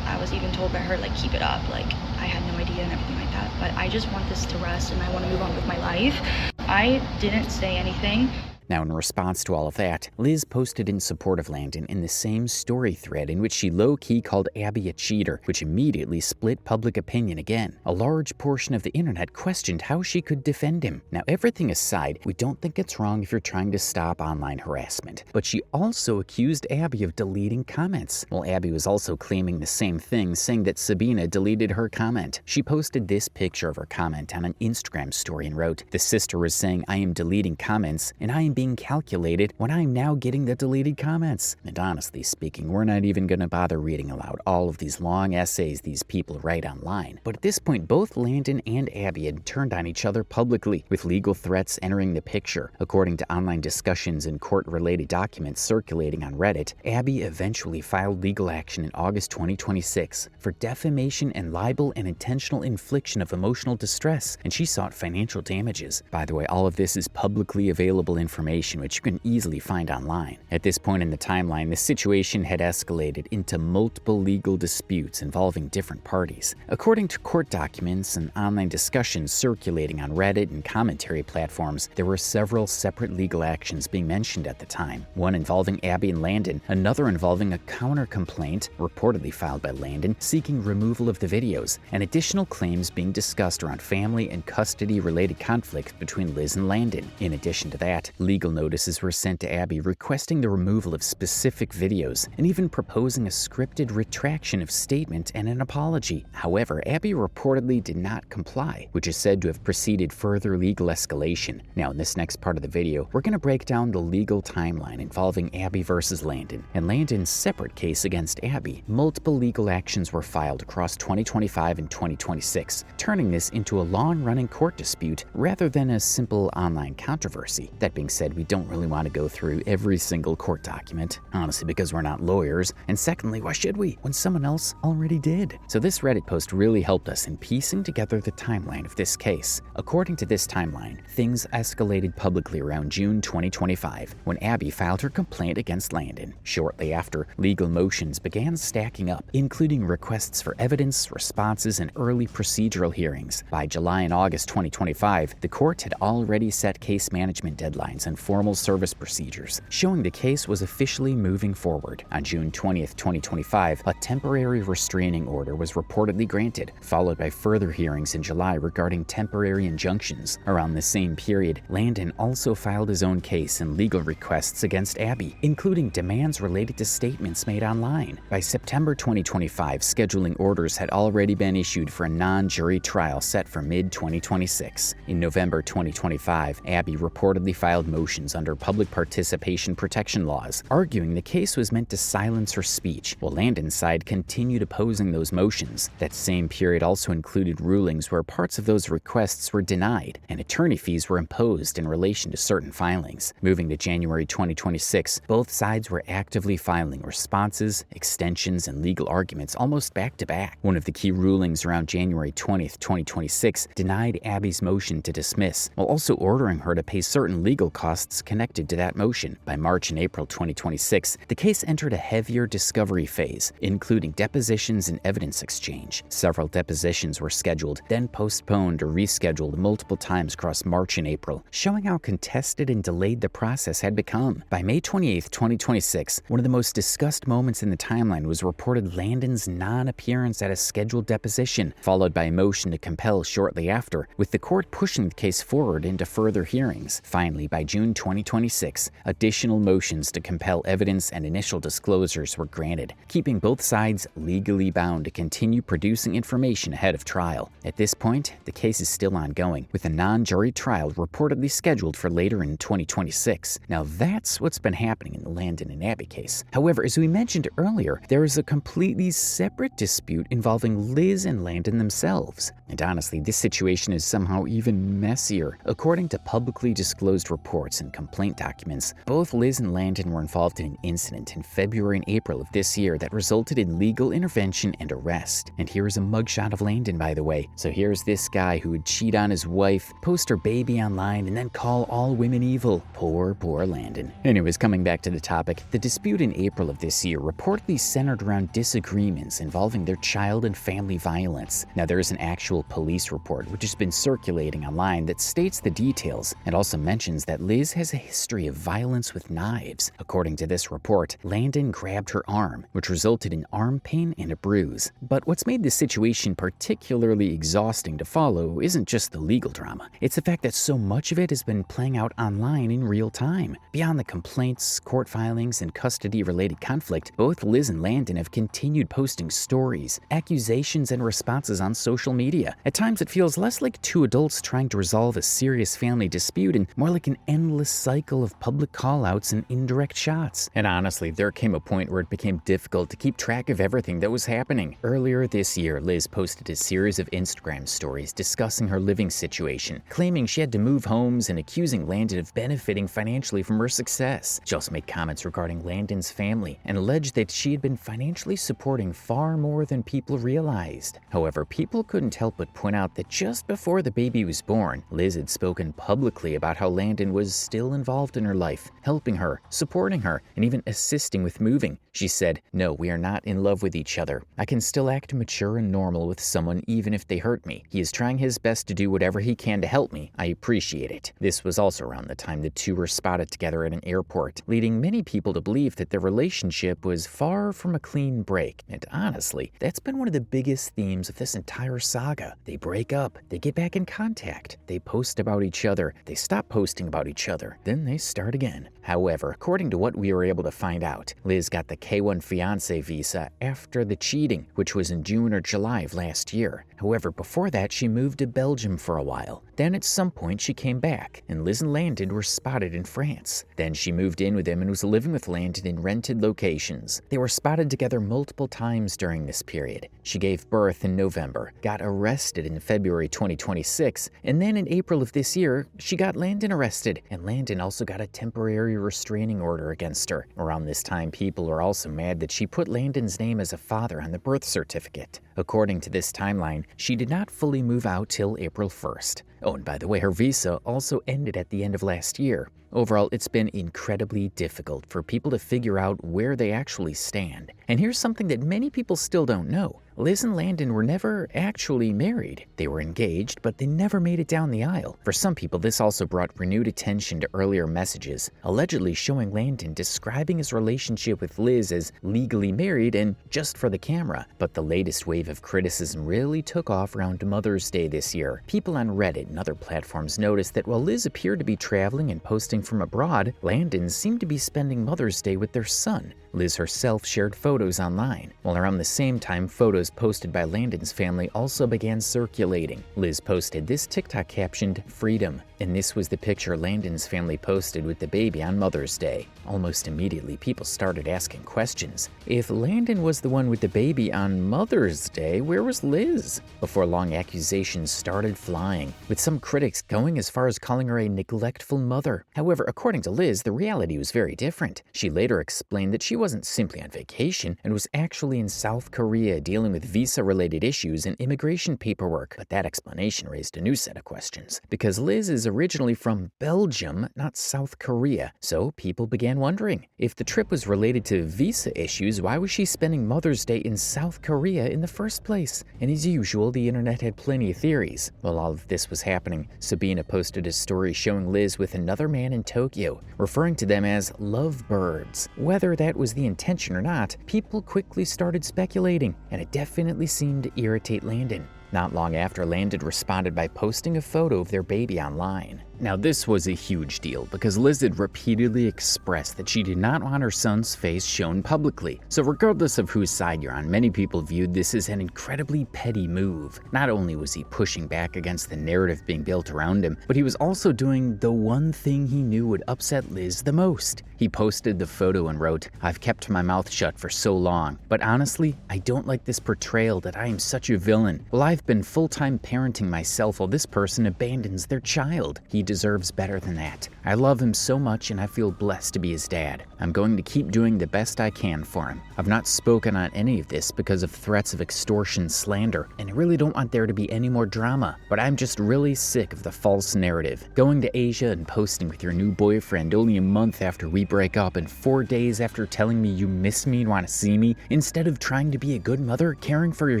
I was even told by her, like, keep it up, like I had no idea and everything like that. But I just want this to rest and I want to move on with my life. I didn't say anything. Now, in response to all of that, Liz posted in support of Landon in the same story thread in which she low-key called Abby a cheater, which immediately split public opinion again. A large portion of the internet questioned how she could defend him. Now, everything aside, we don't think it's wrong if you're trying to stop online harassment, but she also accused Abby of deleting comments. Well, Abby was also claiming the same thing, saying that Sabina deleted her comment. She posted this picture of her comment on an Instagram story and wrote, "The sister was saying I am deleting comments, and I am being calculated when I'm now getting the deleted comments." And honestly speaking, we're not even going to bother reading aloud all of these long essays these people write online. But at this point, both Landon and Abby had turned on each other publicly, with legal threats entering the picture. According to online discussions and court-related documents circulating on Reddit, Abby eventually filed legal action in August 2026 for defamation and libel and intentional infliction of emotional distress, and she sought financial damages. By the way, all of this is publicly available information which you can easily find online. At this point in the timeline, the situation had escalated into multiple legal disputes involving different parties. According to court documents and online discussions circulating on Reddit and commentary platforms, there were several separate legal actions being mentioned at the time. One involving Abby and Landon, another involving a counter-complaint, reportedly filed by Landon, seeking removal of the videos, and additional claims being discussed around family and custody-related conflicts between Liz and Landon. In addition to that, legal notices were sent to Abby requesting the removal of specific videos and even proposing a scripted retraction of statement and an apology. However, Abby reportedly did not comply, which is said to have preceded further legal escalation. Now, in this next part of the video, we're going to break down the legal timeline involving Abby versus Landon and Landon's separate case against Abby. Multiple legal actions were filed across 2025 and 2026, turning this into a long-running court dispute rather than a simple online controversy. That being said, we don't really want to go through every single court document, honestly because we're not lawyers, and secondly, why should we when someone else already did? So this Reddit post really helped us in piecing together the timeline of this case. According to this timeline, things escalated publicly around June 2025 when Abby filed her complaint against Landon. Shortly after, legal motions began stacking up, including requests for evidence, responses, and early procedural hearings. By July and August 2025, the court had already set case management deadlines and formal service procedures, showing the case was officially moving forward. On June 20th, 2025, a temporary restraining order was reportedly granted, followed by further hearings in July regarding temporary injunctions. Around the same period, Landon also filed his own case and legal requests against Abby, including demands related to statements made online. By September 2025, scheduling orders had already been issued for a non-jury trial set for mid-2026. In November 2025, Abby reportedly filed motions under public participation protection laws, arguing the case was meant to silence her speech, while Landon's side continued opposing those motions. That same period also included rulings where parts of those requests were denied, and attorney fees were imposed in relation to certain filings. Moving to January 2026, both sides were actively filing responses, extensions, and legal arguments almost back to back. One of the key rulings around January 20th, 2026 denied Abby's motion to dismiss, while also ordering her to pay certain legal costs costs connected to that motion. By March and April 2026, the case entered a heavier discovery phase, including depositions and evidence exchange. Several depositions were scheduled, then postponed or rescheduled multiple times across March and April, showing how contested and delayed the process had become. By May 28, 2026, one of the most discussed moments in the timeline was reported Landon's non-appearance at a scheduled deposition, followed by a motion to compel shortly after, with the court pushing the case forward into further hearings. Finally, by June 2026, additional motions to compel evidence and initial disclosures were granted, keeping both sides legally bound to continue producing information ahead of trial. At this point, the case is still ongoing, with a non-jury trial reportedly scheduled for later in 2026. Now that's what's been happening in the Landon and Abby case. However, as we mentioned earlier, there is a completely separate dispute involving Liz and Landon themselves. And honestly, this situation is somehow even messier. According to publicly disclosed reports and complaint documents, both Liz and Landon were involved in an incident in February and April of this year that resulted in legal intervention and arrest. And here's a mugshot of Landon, by the way. So here's this guy who would cheat on his wife, post her baby online, and then call all women evil. Poor Landon. Anyways, coming back to the topic, the dispute in April of this year reportedly centered around disagreements involving their child and family violence. Now, there is an actual police report which has been circulating online that states the details and also mentions that Liz has a history of violence with knives. According to this report, Landon grabbed her arm, which resulted in arm pain and a bruise. But what's made this situation particularly exhausting to follow isn't just the legal drama. It's the fact that so much of it has been playing out online in real time. Beyond the complaints, court filings, and custody-related conflict, both Liz and Landon have continued posting stories, accusations, and responses on social media. At times, it feels less like two adults trying to resolve a serious family dispute and more like an endless cycle of public call-outs and indirect shots. And honestly, there came a point where it became difficult to keep track of everything that was happening. Earlier this year, Liz posted a series of Instagram stories discussing her living situation, claiming she had to move homes and accusing Landon of benefiting financially from her success. She also made comments regarding Landon's family and alleged that she had been financially supporting far more than people realized. However, people couldn't help but point out that just before the baby was born, Liz had spoken publicly about how Landon was still involved in her life, helping her, supporting her, and even assisting with moving. She said, "No, we are not in love with each other. I can still act mature and normal with someone even if they hurt me. He is trying his best to do whatever he can to help me. I appreciate it." This was also around the time the two were spotted together at an airport, leading many people to believe that their relationship was far from a clean break. And honestly, that's been one of the biggest themes of this entire saga. They break up, they get back in contact, they post about each other, they stop posting about each other, then they start again. However, according to what we were able to find out, Liz got the K-1 fiancé visa after the cheating, which was in June or July of last year. However, before that, she moved to Belgium for a while. Then at some point, she came back, and Liz and Landon were spotted in France. Then she moved in with him and was living with Landon in rented locations. They were spotted together multiple times during this period. She gave birth in November, got arrested in February 2026, and then in April of this year, she got Landon arrested, and Landon also got a temporary restraining order against her. Around this time, people are also mad that she put Landon's name as a father on the birth certificate. According to this timeline, she did not fully move out till April 1st. Oh, and by the way, her visa also ended at the end of last year. Overall, it's been incredibly difficult for people to figure out where they actually stand. And here's something that many people still don't know. Liz and Landon were never actually married. They were engaged, but they never made it down the aisle. For some people, this also brought renewed attention to earlier messages, allegedly showing Landon describing his relationship with Liz as legally married and just for the camera. But the latest wave of criticism really took off around Mother's Day this year. People on Reddit and other platforms noticed that while Liz appeared to be traveling and posting from abroad, Landon seemed to be spending Mother's Day with their son. Liz herself shared photos online, while around the same time, photos posted by Landon's family also began circulating. Liz posted this TikTok captioned, "Freedom," and this was the picture Landon's family posted with the baby on Mother's Day. Almost immediately, people started asking questions. If Landon was the one with the baby on Mother's Day, where was Liz? Before long, accusations started flying, with some critics going as far as calling her a neglectful mother. However, according to Liz, the reality was very different. She later explained that she wasn't simply on vacation and was actually in South Korea dealing with visa-related issues and immigration paperwork. But that explanation raised a new set of questions, because Liz is originally from Belgium, not South Korea. So people began wondering, if the trip was related to visa issues, why was she spending Mother's Day in South Korea in the first place? And as usual, the internet had plenty of theories. While all of this was happening, Sabina posted a story showing Liz with another man in Tokyo, referring to them as lovebirds. Whether that was the intention or not, people quickly started speculating, and it definitely seemed to irritate Landon. Not long after, Landon responded by posting a photo of their baby online. Now, this was a huge deal because Liz had repeatedly expressed that she did not want her son's face shown publicly. So regardless of whose side you're on, many people viewed this as an incredibly petty move. Not only was he pushing back against the narrative being built around him, but he was also doing the one thing he knew would upset Liz the most. He posted the photo and wrote, "I've kept my mouth shut for so long, but honestly, I don't like this portrayal that I am such a villain. Well, I've been full-time parenting myself while this person abandons their child. He deserves better than that. I love him so much and I feel blessed to be his dad. I'm going to keep doing the best I can for him. I've not spoken on any of this because of threats of extortion, slander, and I really don't want there to be any more drama, but I'm just really sick of the false narrative. Going to Asia and posting with your new boyfriend only a month after we break up and 4 days after telling me you miss me and want to see me, instead of trying to be a good mother, caring for your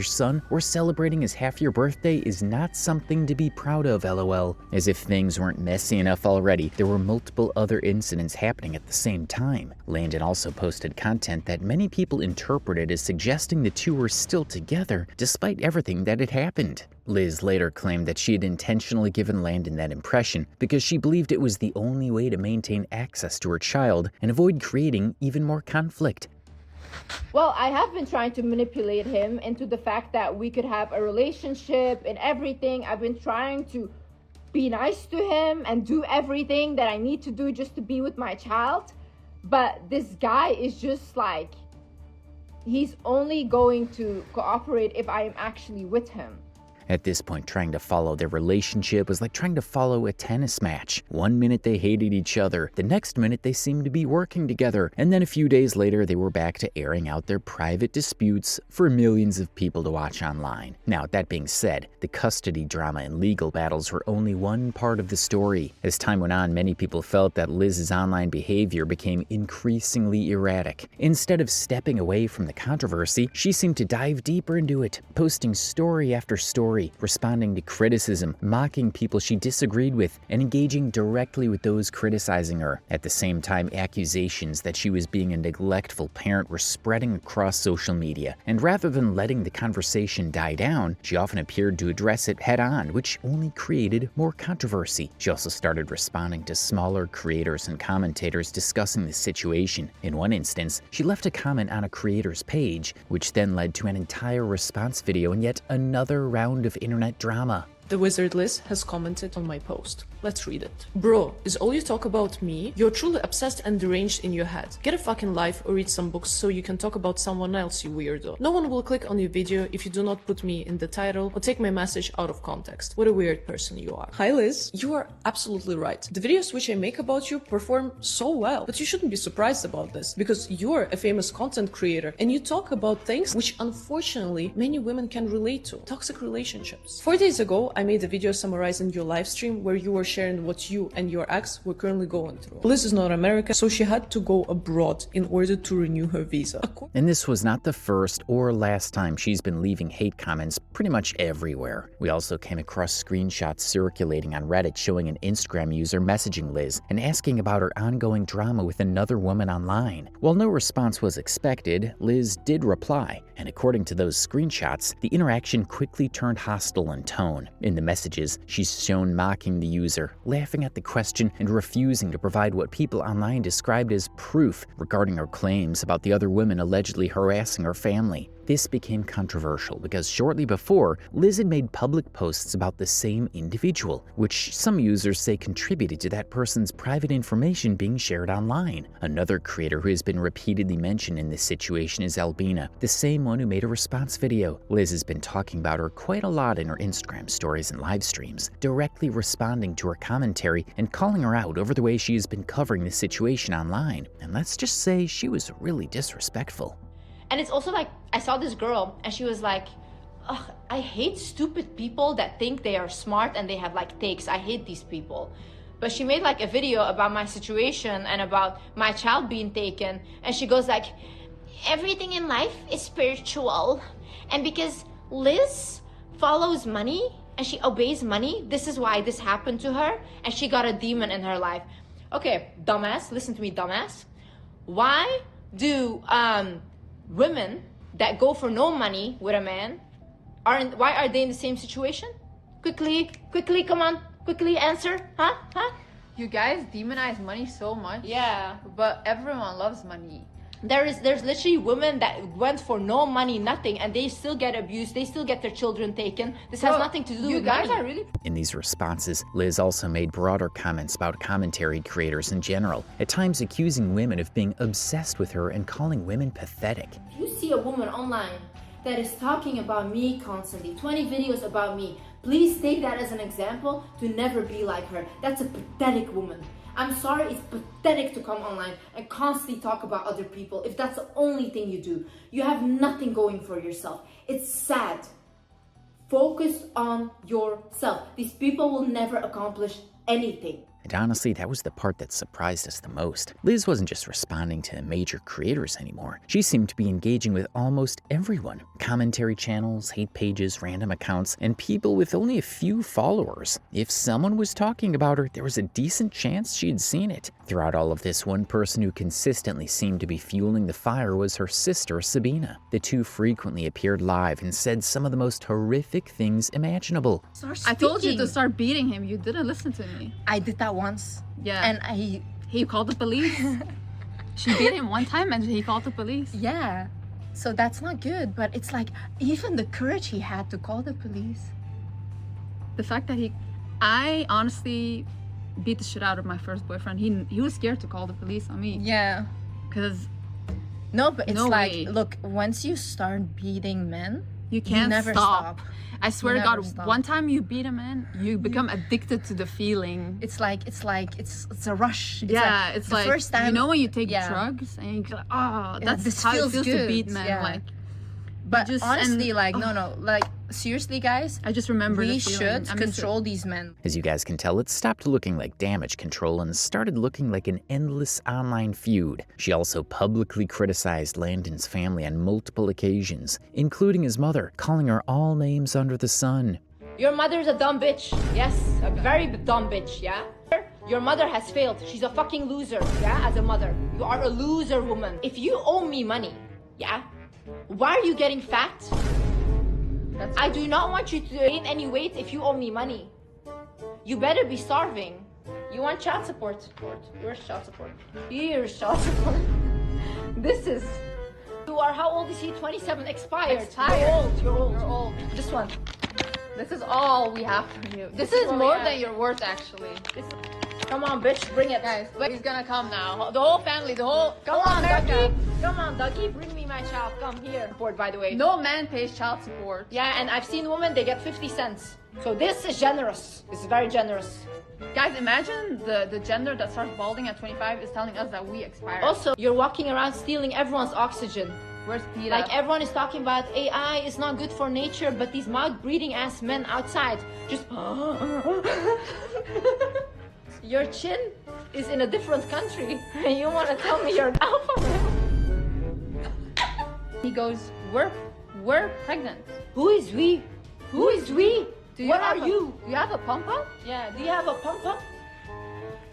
son, or celebrating his half-year birthday is not something to be proud of, lol." As if things weren't messy enough already, there were multiple other incidents happening at the same time. Landon also posted content that many people interpreted as suggesting the two were still together despite everything that had happened. Liz later claimed that she had intentionally given Landon that impression because she believed it was the only way to maintain access to her child and avoid creating even more conflict. Well, I have been trying to manipulate him into the fact that we could have a relationship and everything. I've been trying to be nice to him and do everything that I need to do just to be with my child. But this guy is just like, he's only going to cooperate if I am actually with him. At this point, trying to follow their relationship was like trying to follow a tennis match. One minute they hated each other, the next minute they seemed to be working together, and then a few days later they were back to airing out their private disputes for millions of people to watch online. Now, that being said, the custody drama and legal battles were only one part of the story. As time went on, many people felt that Liz's online behavior became increasingly erratic. Instead of stepping away from the controversy, she seemed to dive deeper into it, posting story after story, responding to criticism, mocking people she disagreed with, and engaging directly with those criticizing her. At the same time, accusations that she was being a neglectful parent were spreading across social media, and rather than letting the conversation die down, she often appeared to address it head-on, which only created more controversy. She also started responding to smaller creators and commentators discussing the situation. In one instance, she left a comment on a creator's page, which then led to an entire response video and yet another round of internet drama. TheWizardLiz has commented on my post. Let's read it. "Bro, is all you talk about me? You're truly obsessed and deranged in your head. Get a fucking life or read some books so you can talk about someone else, you weirdo. No one will click on your video if you do not put me in the title or take my message out of context. What a weird person you are." Hi Liz, you are absolutely right. The videos which I make about you perform so well, but you shouldn't be surprised about this because you're a famous content creator and you talk about things which unfortunately many women can relate to. Toxic relationships. 4 days ago, I made a video summarizing your live stream where you were sharing what you and your ex were currently going through. Liz is not American, so she had to go abroad in order to renew her visa. And this was not the first or last time she's been leaving hate comments pretty much everywhere. We also came across screenshots circulating on Reddit showing an Instagram user messaging Liz and asking about her ongoing drama with another woman online. While no response was expected, Liz did reply, and according to those screenshots, the interaction quickly turned hostile in tone. In the messages, she's shown mocking the user, laughing at the question, and refusing to provide what people online described as proof regarding her claims about the other women allegedly harassing her family. This became controversial because shortly before, Liz had made public posts about the same individual, which some users say contributed to that person's private information being shared online. Another creator who has been repeatedly mentioned in this situation is Albina, the same one who made a response video. Liz has been talking about her quite a lot in her Instagram stories and live streams, directly responding to her commentary and calling her out over the way she has been covering the situation online. And let's just say she was really disrespectful. And it's also like, I saw this girl and she was like, ugh, I hate stupid people that think they are smart and they have like takes. I hate these people. But she made like a video about my situation and about my child being taken. And she goes like, everything in life is spiritual. And because Liz follows money and she obeys money, this is why this happened to her. And she got a demon in her life. Okay, dumbass, listen to me, dumbass. Why do women that go for no money with a man, why are they in the same situation? Quickly, come on, quickly answer, huh? You guys demonize money so much. Yeah. But everyone loves money. There's literally women that went for no money, nothing, and they still get abused, they still get their children taken. This has nothing to do with money. You guys are really... In these responses, Liz also made broader comments about commentary creators in general, at times accusing women of being obsessed with her and calling women pathetic. If you see a woman online that is talking about me constantly, 20 videos about me, please take that as an example to never be like her. That's a pathetic woman. I'm sorry, it's pathetic to come online and constantly talk about other people if that's the only thing you do. You have nothing going for yourself. It's sad. Focus on yourself. These people will never accomplish anything. And honestly, that was the part that surprised us the most. Liz wasn't just responding to major creators anymore. She seemed to be engaging with almost everyone. Commentary channels, hate pages, random accounts, and people with only a few followers. If someone was talking about her, there was a decent chance she'd seen it. Throughout all of this, one person who consistently seemed to be fueling the fire was her sister, Sabina. The two frequently appeared live and said some of the most horrific things imaginable. I told you to start beating him. You didn't listen to me. I did that once. Yeah. And he called the police. She beat him one time and he called the police. Yeah. So that's not good. But it's like, even the courage he had to call the police. The fact that I honestly beat the shit out of my first boyfriend. He was scared to call the police on me. Yeah. Because... No, but it's no like, way. Look, once you start beating men, you can't never stop. I swear to God, stop. one time you beat a man, you become addicted to the feeling. It's a rush. It's like the first time, you know when you take drugs and you're like, oh, that's this how feels it feels good. to beat men. Yeah. Like, but honestly, seriously, guys, I just remember we the feeling. should control these men. As you guys can tell, it stopped looking like damage control and started looking like an endless online feud. She also publicly criticized Landon's family on multiple occasions, including his mother, calling her all names under the sun. Your mother's a dumb bitch. Yes, a very dumb bitch, yeah? Your mother has failed. She's a fucking loser, yeah, as a mother. You are a loser woman. If you owe me money, yeah, why are you getting fat? I do not want you to gain any weight if you owe me money. You better be starving. You want child support? Where's child support? Here's child support. This is... You are, how old is he? 27, expired. You're old. This one. This is all we have for you. This is more than you're worth, actually. Come on, bitch, bring it. Guys, he's gonna come now. The whole family, Come on, Dougie. Come on, Dougie, bring me my child. Come here. Support, by the way. No man pays child support. Yeah, and I've seen women, they get 50 cents. So this is generous. This is very generous. Guys, imagine the gender that starts balding at 25 is telling us that we expired. Also, you're walking around stealing everyone's oxygen. Where's Peter? Like, everyone is talking about AI is not good for nature, but these mouth-breathing ass men outside just... Your chin is in a different country, and you want to tell me you're an alpha male? He goes, we're pregnant. Who is we? Who is we? What are you? Do you have a pump up? Yeah, do you have a pump up?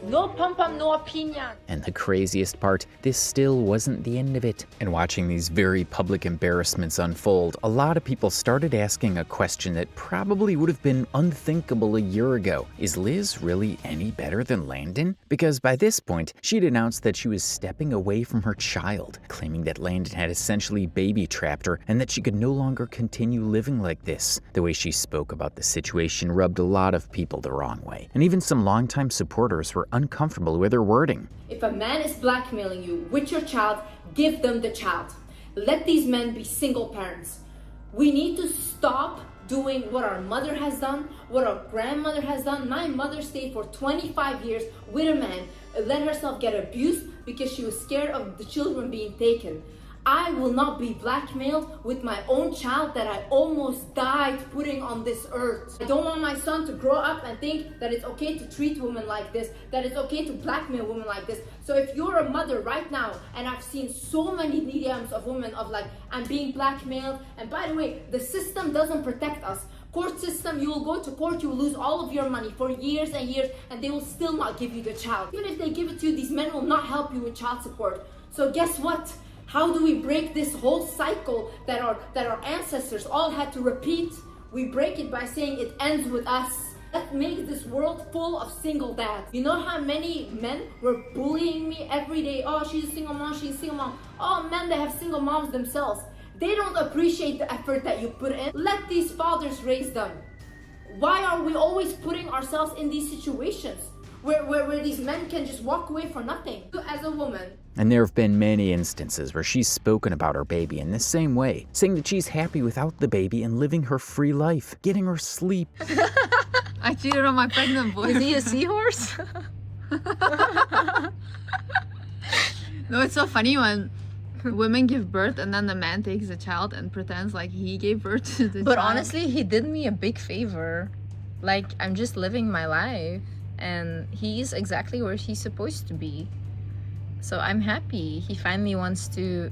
No pom-pom, no opinion. And the craziest part, this still wasn't the end of it. And watching these very public embarrassments unfold, a lot of people started asking a question that probably would have been unthinkable a year ago. Is Liz really any better than Landon? Because by this point, she'd announced that she was stepping away from her child, claiming that Landon had essentially baby-trapped her and that she could no longer continue living like this. The way she spoke about the situation rubbed a lot of people the wrong way, and even some longtime supporters were uncomfortable with her wording. If a man is blackmailing you with your child, give them the child. Let these men be single parents. We need to stop doing what our mother has done, what our grandmother has done. My mother stayed for 25 years with a man, let herself get abused because she was scared of the children being taken. I will not be blackmailed with my own child that I almost died putting on this earth. I don't want my son to grow up and think that it's okay to treat women like this, that it's okay to blackmail women like this. So if you're a mother right now, and I've seen so many DMs of women of like, I'm being blackmailed, and by the way, the system doesn't protect us. Court system, you will go to court, you will lose all of your money for years and years, and they will still not give you the child. Even if they give it to you, these men will not help you with child support. So guess what? How do we break this whole cycle that our ancestors all had to repeat? We break it by saying it ends with us. That makes this world full of single dads. You know how many men were bullying me every day? Oh, she's a single mom, she's a single mom. Oh, men that have single moms themselves. They don't appreciate the effort that you put in. Let these fathers raise them. Why are we always putting ourselves in these situations where these men can just walk away for nothing? As a woman, and there have been many instances where she's spoken about her baby in the same way, saying that she's happy without the baby and living her free life, getting her sleep. I cheated on my pregnant boy. Is he a seahorse? No, it's so funny when women give birth and then the man takes the child and pretends like he gave birth to the child. But honestly, he did me a big favor. Like, I'm just living my life, and he's exactly where he's supposed to be. So I'm happy he finally wants to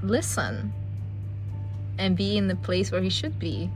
listen and be in the place where he should be.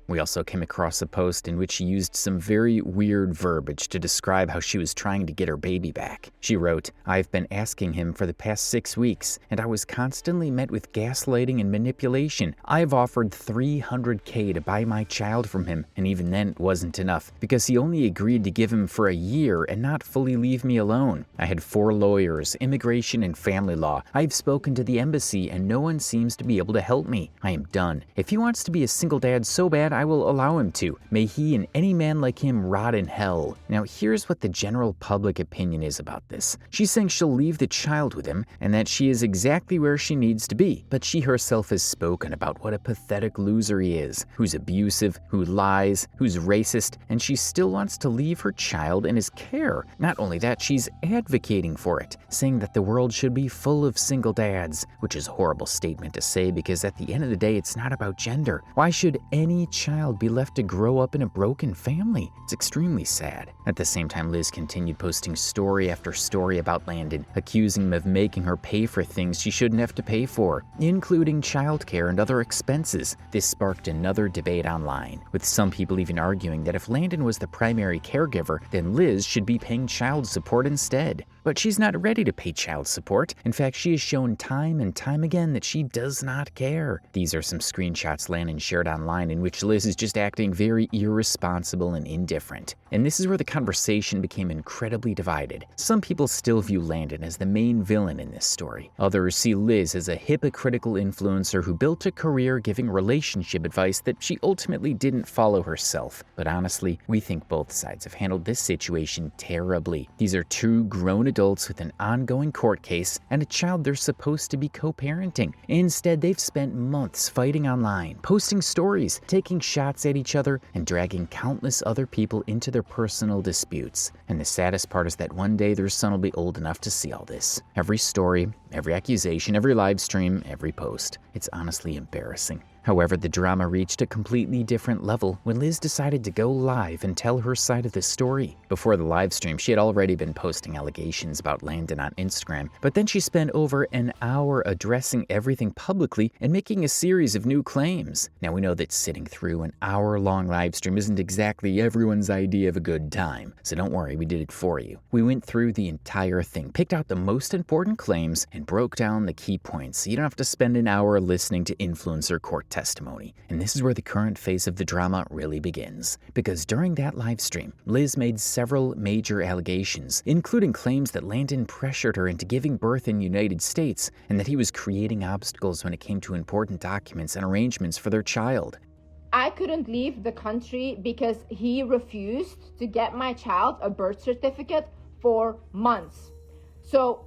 We also came across a post in which she used some very weird verbiage to describe how she was trying to get her baby back. She wrote, "I've been asking him for the past 6 weeks, and I was constantly met with gaslighting and manipulation. I've offered $300K to buy my child from him, and even then it wasn't enough, because he only agreed to give him for a year and not fully leave me alone. I had 4 lawyers, immigration and family law. I've spoken to the embassy, and no one seems to be able to help me. I am done. If he wants to be a single dad so bad, I will allow him to. May he and any man like him rot in hell." Now here's what the general public opinion is about this. She's saying she'll leave the child with him and that she is exactly where she needs to be, but she herself has spoken about what a pathetic loser he is, who's abusive, who lies, who's racist, and she still wants to leave her child in his care. Not only that, she's advocating for it, saying that the world should be full of single dads, which is a horrible statement to say because at the end of the day, it's not about gender. Why should any child be left to grow up in a broken family? It's extremely sad. At the same time, Liz continued posting story after story about Landon, accusing him of making her pay for things she shouldn't have to pay for, including childcare and other expenses. This sparked another debate online, with some people even arguing that if Landon was the primary caregiver, then Liz should be paying child support instead. But she's not ready to pay child support. In fact, she has shown time and time again that she does not care. These are some screenshots Landon shared online in which Liz is just acting very irresponsible and indifferent. And this is where the conversation became incredibly divided. Some people still view Landon as the main villain in this story. Others see Liz as a hypocritical influencer who built a career giving relationship advice that she ultimately didn't follow herself. But honestly, we think both sides have handled this situation terribly. These are 2 grown adults with an ongoing court case and a child they're supposed to be co-parenting. Instead, they've spent months fighting online, posting stories, taking shots at each other, and dragging countless other people into their personal disputes. And the saddest part is that one day their son will be old enough to see all this. Every story, every accusation, every live stream, every post. It's honestly embarrassing. However, the drama reached a completely different level when Liz decided to go live and tell her side of the story. Before the live stream, she had already been posting allegations about Landon on Instagram, but then she spent over an hour addressing everything publicly and making a series of new claims. Now, we know that sitting through an hour-long live stream isn't exactly everyone's idea of a good time, so don't worry, we did it for you. We went through the entire thing, picked out the most important claims, and broke down the key points so you don't have to spend an hour listening to influencer court testimony. And this is where the current phase of the drama really begins. Because during that live stream, Liz made several major allegations, including claims that Landon pressured her into giving birth in the United States and that he was creating obstacles when it came to important documents and arrangements for their child. I couldn't leave the country because he refused to get my child a birth certificate for months. So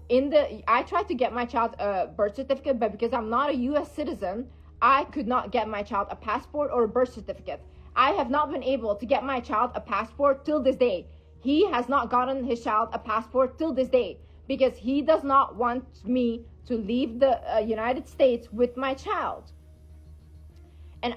I tried to get my child a birth certificate, but because I'm not a US citizen, I could not get my child a passport or a birth certificate. I have not been able to get my child a passport till this day. He has not gotten his child a passport till this day because he does not want me to leave the United States with my child. And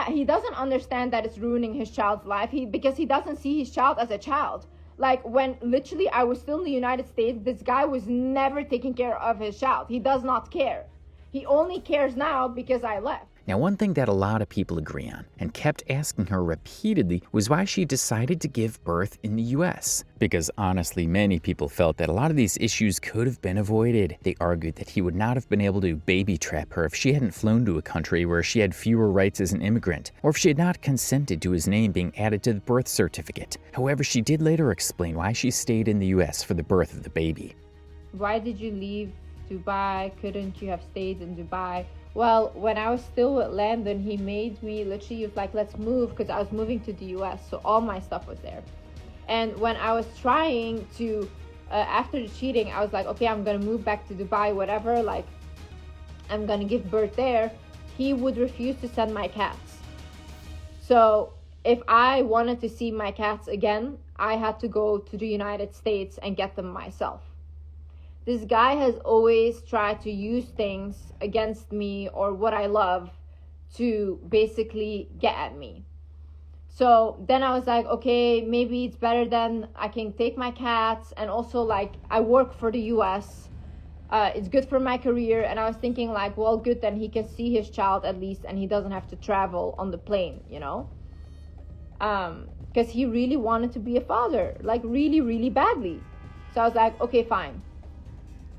he doesn't understand that it's ruining his child's life because he doesn't see his child as a child. Like, when literally I was still in the United States, this guy was never taking care of his child. He does not care. He only cares now because I left. Now, one thing that a lot of people agree on, and kept asking her repeatedly, was why she decided to give birth in the US. Because honestly, many people felt that a lot of these issues could have been avoided. They argued that he would not have been able to baby trap her if she hadn't flown to a country where she had fewer rights as an immigrant, or if she had not consented to his name being added to the birth certificate. However, she did later explain why she stayed in the US for the birth of the baby. Why did you leave Dubai? Couldn't you have stayed in Dubai? Well, when I was still with Landon, he made me literally, he was like, let's move, because I was moving to the US, so all my stuff was there. And when I was trying to, after the cheating, I was like, okay, I'm gonna move back to Dubai, whatever, like, I'm gonna give birth there. He would refuse to send my cats. So if I wanted to see my cats again, I had to go to the United States and get them myself. This guy has always tried to use things against me or what I love to basically get at me. So then I was like, okay, maybe it's better than I can take my cats, and also like I work for the US. It's good for my career, and I was thinking like, well, good, then he can see his child at least and he doesn't have to travel on the plane, you know? Because he really wanted to be a father, like really, really badly. So I was like, okay, fine.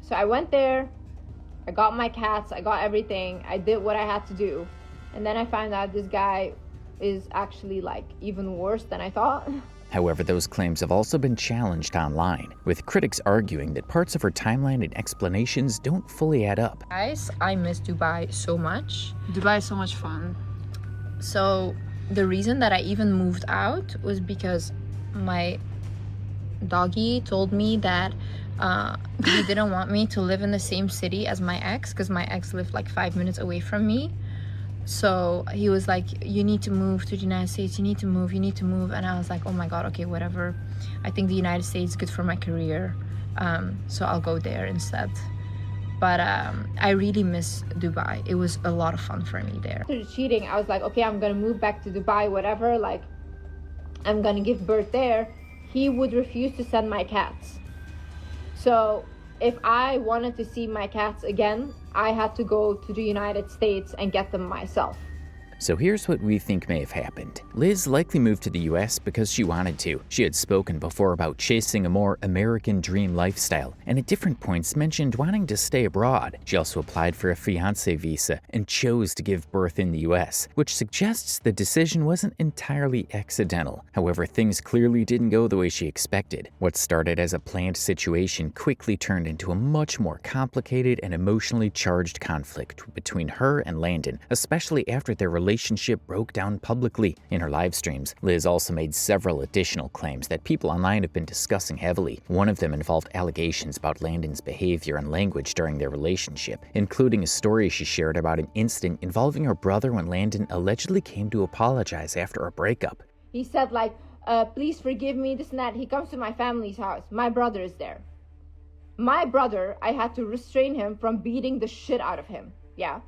So I went there, I got my cats, I got everything, I did what I had to do. And then I found out this guy is actually like even worse than I thought. However, those claims have also been challenged online, with critics arguing that parts of her timeline and explanations don't fully add up. Guys, I miss Dubai so much. Dubai is so much fun. So the reason that I even moved out was because my doggy told me that he didn't want me to live in the same city as my ex, because my ex lived like 5 minutes away from me. So he was like, you need to move to the United States, you need to move. And I was like, oh my god, okay, whatever. I think the United States is good for my career, so I'll go there instead. But I really miss Dubai. It was a lot of fun for me there. After the cheating, I was like, okay, I'm gonna move back to Dubai, whatever, like I'm gonna give birth there. He would refuse to send my cats. So if I wanted to see my cats again, I had to go to the United States and get them myself. So here's what we think may have happened. Liz likely moved to the US because she wanted to. She had spoken before about chasing a more American dream lifestyle, and at different points mentioned wanting to stay abroad. She also applied for a fiancé visa and chose to give birth in the US, which suggests the decision wasn't entirely accidental. However, things clearly didn't go the way she expected. What started as a planned situation quickly turned into a much more complicated and emotionally charged conflict between her and Landon, especially after their relationship broke down publicly. In her live streams, Liz also made several additional claims that people online have been discussing heavily. One of them involved allegations about Landon's behavior and language during their relationship, including a story she shared about an incident involving her brother when Landon allegedly came to apologize after a breakup. He said like, please forgive me, this and that. He comes to my family's house. My brother is there. My brother, I had to restrain him from beating the shit out of him. Yeah.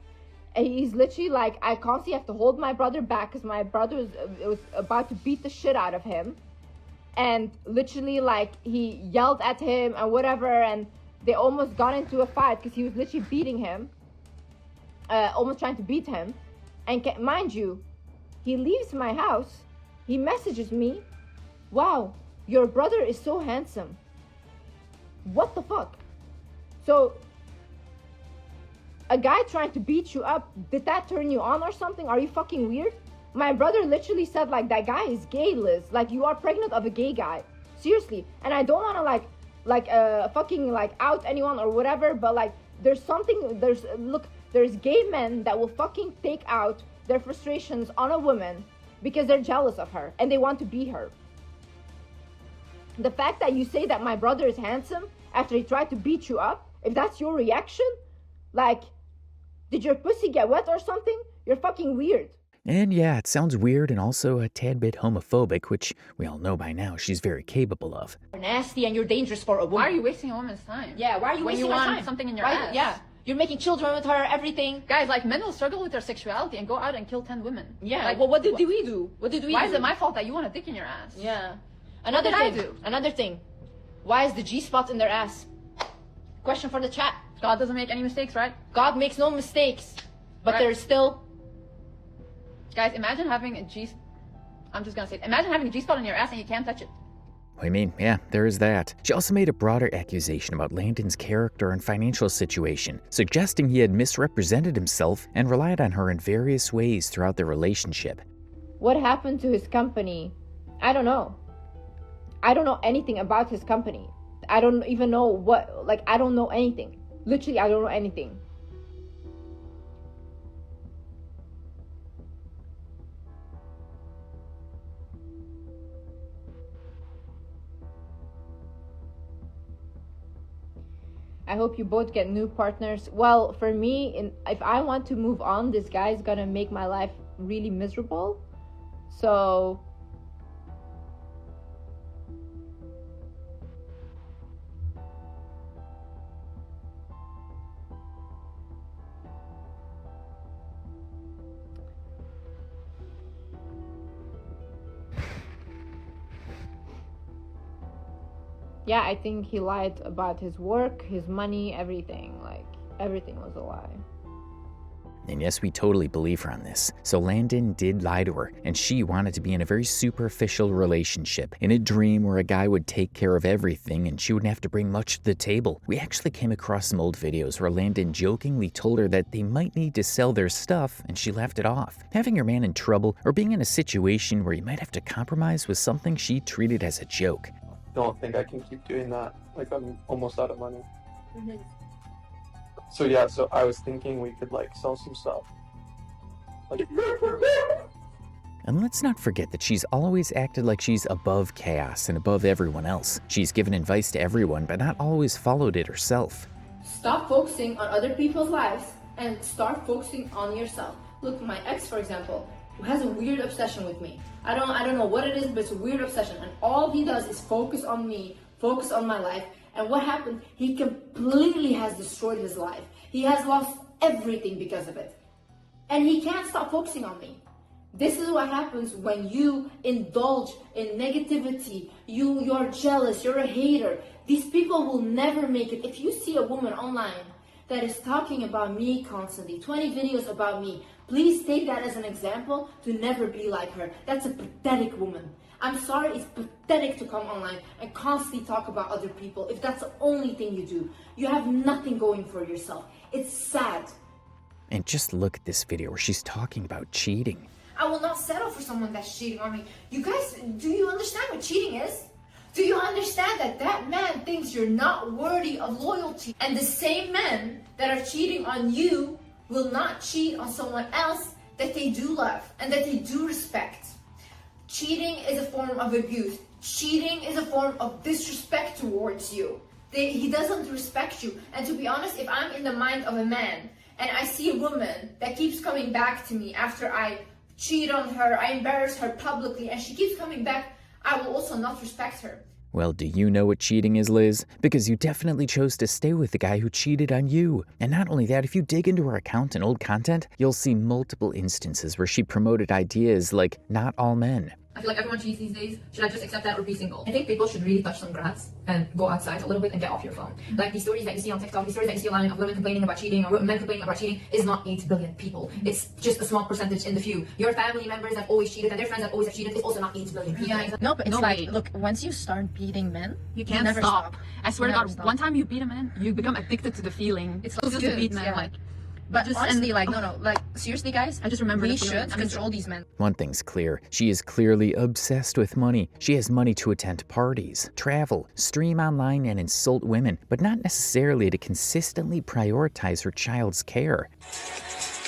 And he's literally like, I constantly have to hold my brother back because my brother was about to beat the shit out of him. And literally, like, he yelled at him and whatever, and they almost got into a fight because he was literally beating him, almost trying to beat him. And mind you, he leaves my house, he messages me, wow, your brother is so handsome. What the fuck? So, a guy trying to beat you up, did that turn you on or something? Are you fucking weird? My brother literally said, like, that guy is gay, Liz. Like, you are pregnant of a gay guy. Seriously. And I don't want to, fucking, like, out anyone or whatever, but, like, there's gay men that will fucking take out their frustrations on a woman because they're jealous of her and they want to be her. The fact that you say that my brother is handsome after he tried to beat you up, if that's your reaction, like, did your pussy get wet or something? You're fucking weird. And yeah, it sounds weird and also a tad bit homophobic, which we all know by now she's very capable of. You're nasty and you're dangerous for a woman. Why are you wasting a woman's time? Yeah, why are you wasting my time? When you want something in your ass? Yeah, you're making children with her, everything. Guys, like, men will struggle with their sexuality and go out and kill 10 women. Yeah, like, well, what did we do? What did we do? Why is it my fault that you want a dick in your ass? Yeah. What did I do? Another thing. Why is the G-spot in their ass? Question for the chat. God doesn't make any mistakes, right? God makes no mistakes. But Right. there's still... Guys, imagine having a G... I'm just gonna say it. Imagine having a G-spot in your ass and you can't touch it. I mean, yeah, there is that. She also made a broader accusation about Landon's character and financial situation, suggesting he had misrepresented himself and relied on her in various ways throughout their relationship. What happened to his company? I don't know. I don't know anything about his company. I don't even know what, like, I don't know anything. Literally, I don't know anything. I hope you both get new partners. Well, for me, if I want to move on, this guy's gonna make my life really miserable. So yeah, I think he lied about his work, his money, everything. Like, everything was a lie. And yes, we totally believe her on this. So Landon did lie to her, and she wanted to be in a very superficial relationship, in a dream where a guy would take care of everything and she wouldn't have to bring much to the table. We actually came across some old videos where Landon jokingly told her that they might need to sell their stuff, and she laughed it off. Having your man in trouble or being in a situation where you might have to compromise was something she treated as a joke. Don't think I can keep doing that. Like, I'm almost out of money. So yeah, so I was thinking we could like sell some stuff. Like, And let's not forget that she's always acted like she's above chaos and above everyone else. She's given advice to everyone, but not always followed it herself. Stop focusing on other people's lives and start focusing on yourself. Look, my ex, for example, who has a weird obsession with me. I don't know what it is, but it's a weird obsession. And all he does is focus on me, focus on my life. And what happened? He completely has destroyed his life. He has lost everything because of it. And he can't stop focusing on me. This is what happens when you indulge in negativity. You're jealous, you're a hater. These people will never make it. If you see a woman online that is talking about me constantly, 20 videos about me, please take that as an example to never be like her. That's a pathetic woman. I'm sorry, it's pathetic to come online and constantly talk about other people if that's the only thing you do. You have nothing going for yourself. It's sad. And just look at this video where she's talking about cheating. I will not settle for someone that's cheating on me. You guys, do you understand what cheating is? Do you understand that that man thinks you're not worthy of loyalty? And the same men that are cheating on you will not cheat on someone else that they do love and that they do respect. Cheating is a form of abuse. Cheating is a form of disrespect towards you. He doesn't respect you. And to be honest, if I'm in the mind of a man and I see a woman that keeps coming back to me after I cheat on her, I embarrass her publicly, and she keeps coming back, I will also not respect her. Well, do you know what cheating is, Liz? Because you definitely chose to stay with the guy who cheated on you. And not only that, if you dig into her account and old content, you'll see multiple instances where she promoted ideas like not all men. I feel like everyone cheats these days. Should I just accept that or be single? I think people should really touch some grass and go outside a little bit and get off your phone. Like these stories that you see on TikTok, these stories that you see online of women complaining about cheating or men complaining about cheating is not 8 billion people. It's just a small percentage in the few. Your family members that always cheated and their friends that always have cheated is also not 8 billion people. Yeah, no, but it's like, look, once you start beating men, you can't never stop. I swear to God, stop. one time you beat a man, you become addicted to the feeling. It's just to beat men, yeah. like. But just honestly, like, no, like, seriously, guys, I just remember we the feeling. should control these men. One thing's clear, she is clearly obsessed with money. She has money to attend parties, travel, stream online, and insult women, but not necessarily to consistently prioritize her child's care. Let's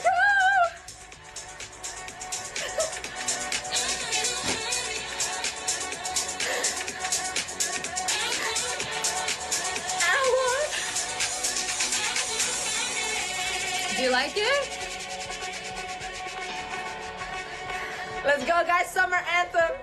go! Do you like it? Let's go, guys. Summer anthem.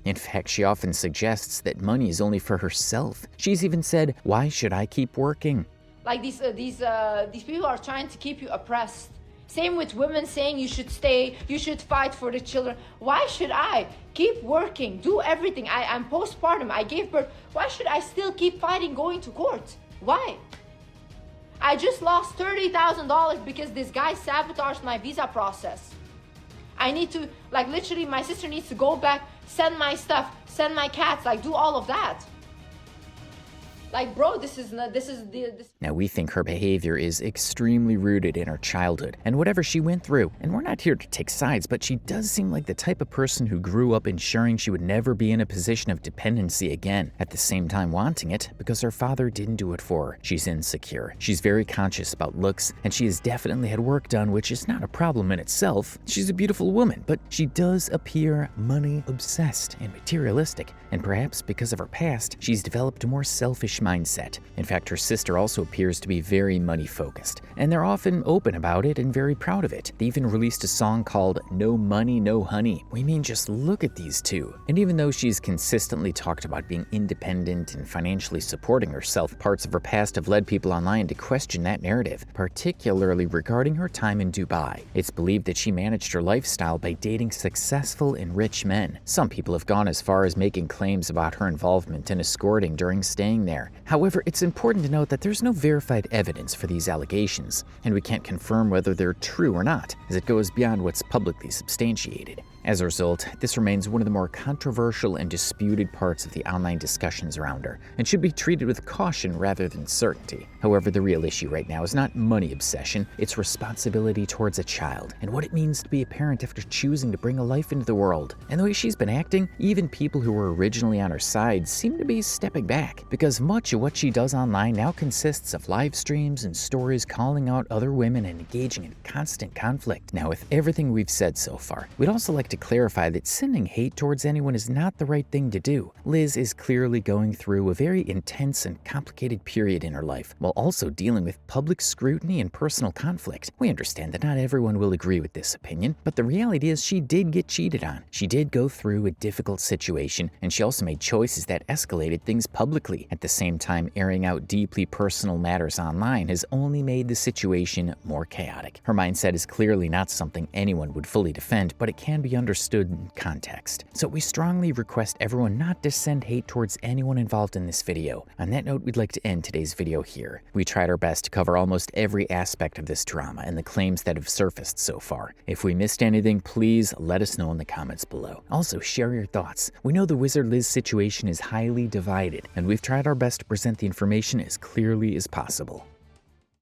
In fact, she often suggests that money is only for herself. She's even said, "Why should I keep working?" Like these people are trying to keep you oppressed. Same with women saying you should stay, you should fight for the children. Why should I keep working, do everything? I'm postpartum, I gave birth. Why should I still keep fighting, going to court? Why? I just lost $30,000 because this guy sabotaged my visa process. I need to, like, literally my sister needs to go back, send my stuff, send my cats, like, do all of that. Like, bro, this is. Now, we think her behavior is extremely rooted in her childhood and whatever she went through. And we're not here to take sides, but she does seem like the type of person who grew up ensuring she would never be in a position of dependency again, at the same time wanting it because her father didn't do it for her. She's insecure. She's very conscious about looks, and she has definitely had work done, which is not a problem in itself. She's a beautiful woman, but she does appear money-obsessed and materialistic. And perhaps because of her past, she's developed a more selfish mindset. In fact, her sister also appears to be very money-focused, and they're often open about it and very proud of it. They even released a song called "No Money, No Honey." We mean, just look at these two. And even though she's consistently talked about being independent and financially supporting herself, parts of her past have led people online to question that narrative, particularly regarding her time in Dubai. It's believed that she managed her lifestyle by dating successful and rich men. Some people have gone as far as making claims about her involvement in escorting during staying there. However, it's important to note that there's no verified evidence for these allegations, and we can't confirm whether they're true or not, as it goes beyond what's publicly substantiated. As a result, this remains one of the more controversial and disputed parts of the online discussions around her, and should be treated with caution rather than certainty. However, the real issue right now is not money obsession, it's responsibility towards a child, and what it means to be a parent after choosing to bring a life into the world. And the way she's been acting, even people who were originally on her side seem to be stepping back, because much of what she does online now consists of live streams and stories calling out other women and engaging in constant conflict. Now, with everything we've said so far, we'd also like to clarify that sending hate towards anyone is not the right thing to do. Liz is clearly going through a very intense and complicated period in her life, while also dealing with public scrutiny and personal conflict. We understand that not everyone will agree with this opinion, but the reality is she did get cheated on. She did go through a difficult situation, and she also made choices that escalated things publicly. At the same time, airing out deeply personal matters online has only made the situation more chaotic. Her mindset is clearly not something anyone would fully defend, but it can be understood in context. So we strongly request everyone not to send hate towards anyone involved in this video. On that note, we'd like to end today's video here. We tried our best to cover almost every aspect of this drama and the claims that have surfaced so far. If we missed anything, please let us know in the comments below. Also, share your thoughts. We know the WizardLiz situation is highly divided, and we've tried our best to present the information as clearly as possible.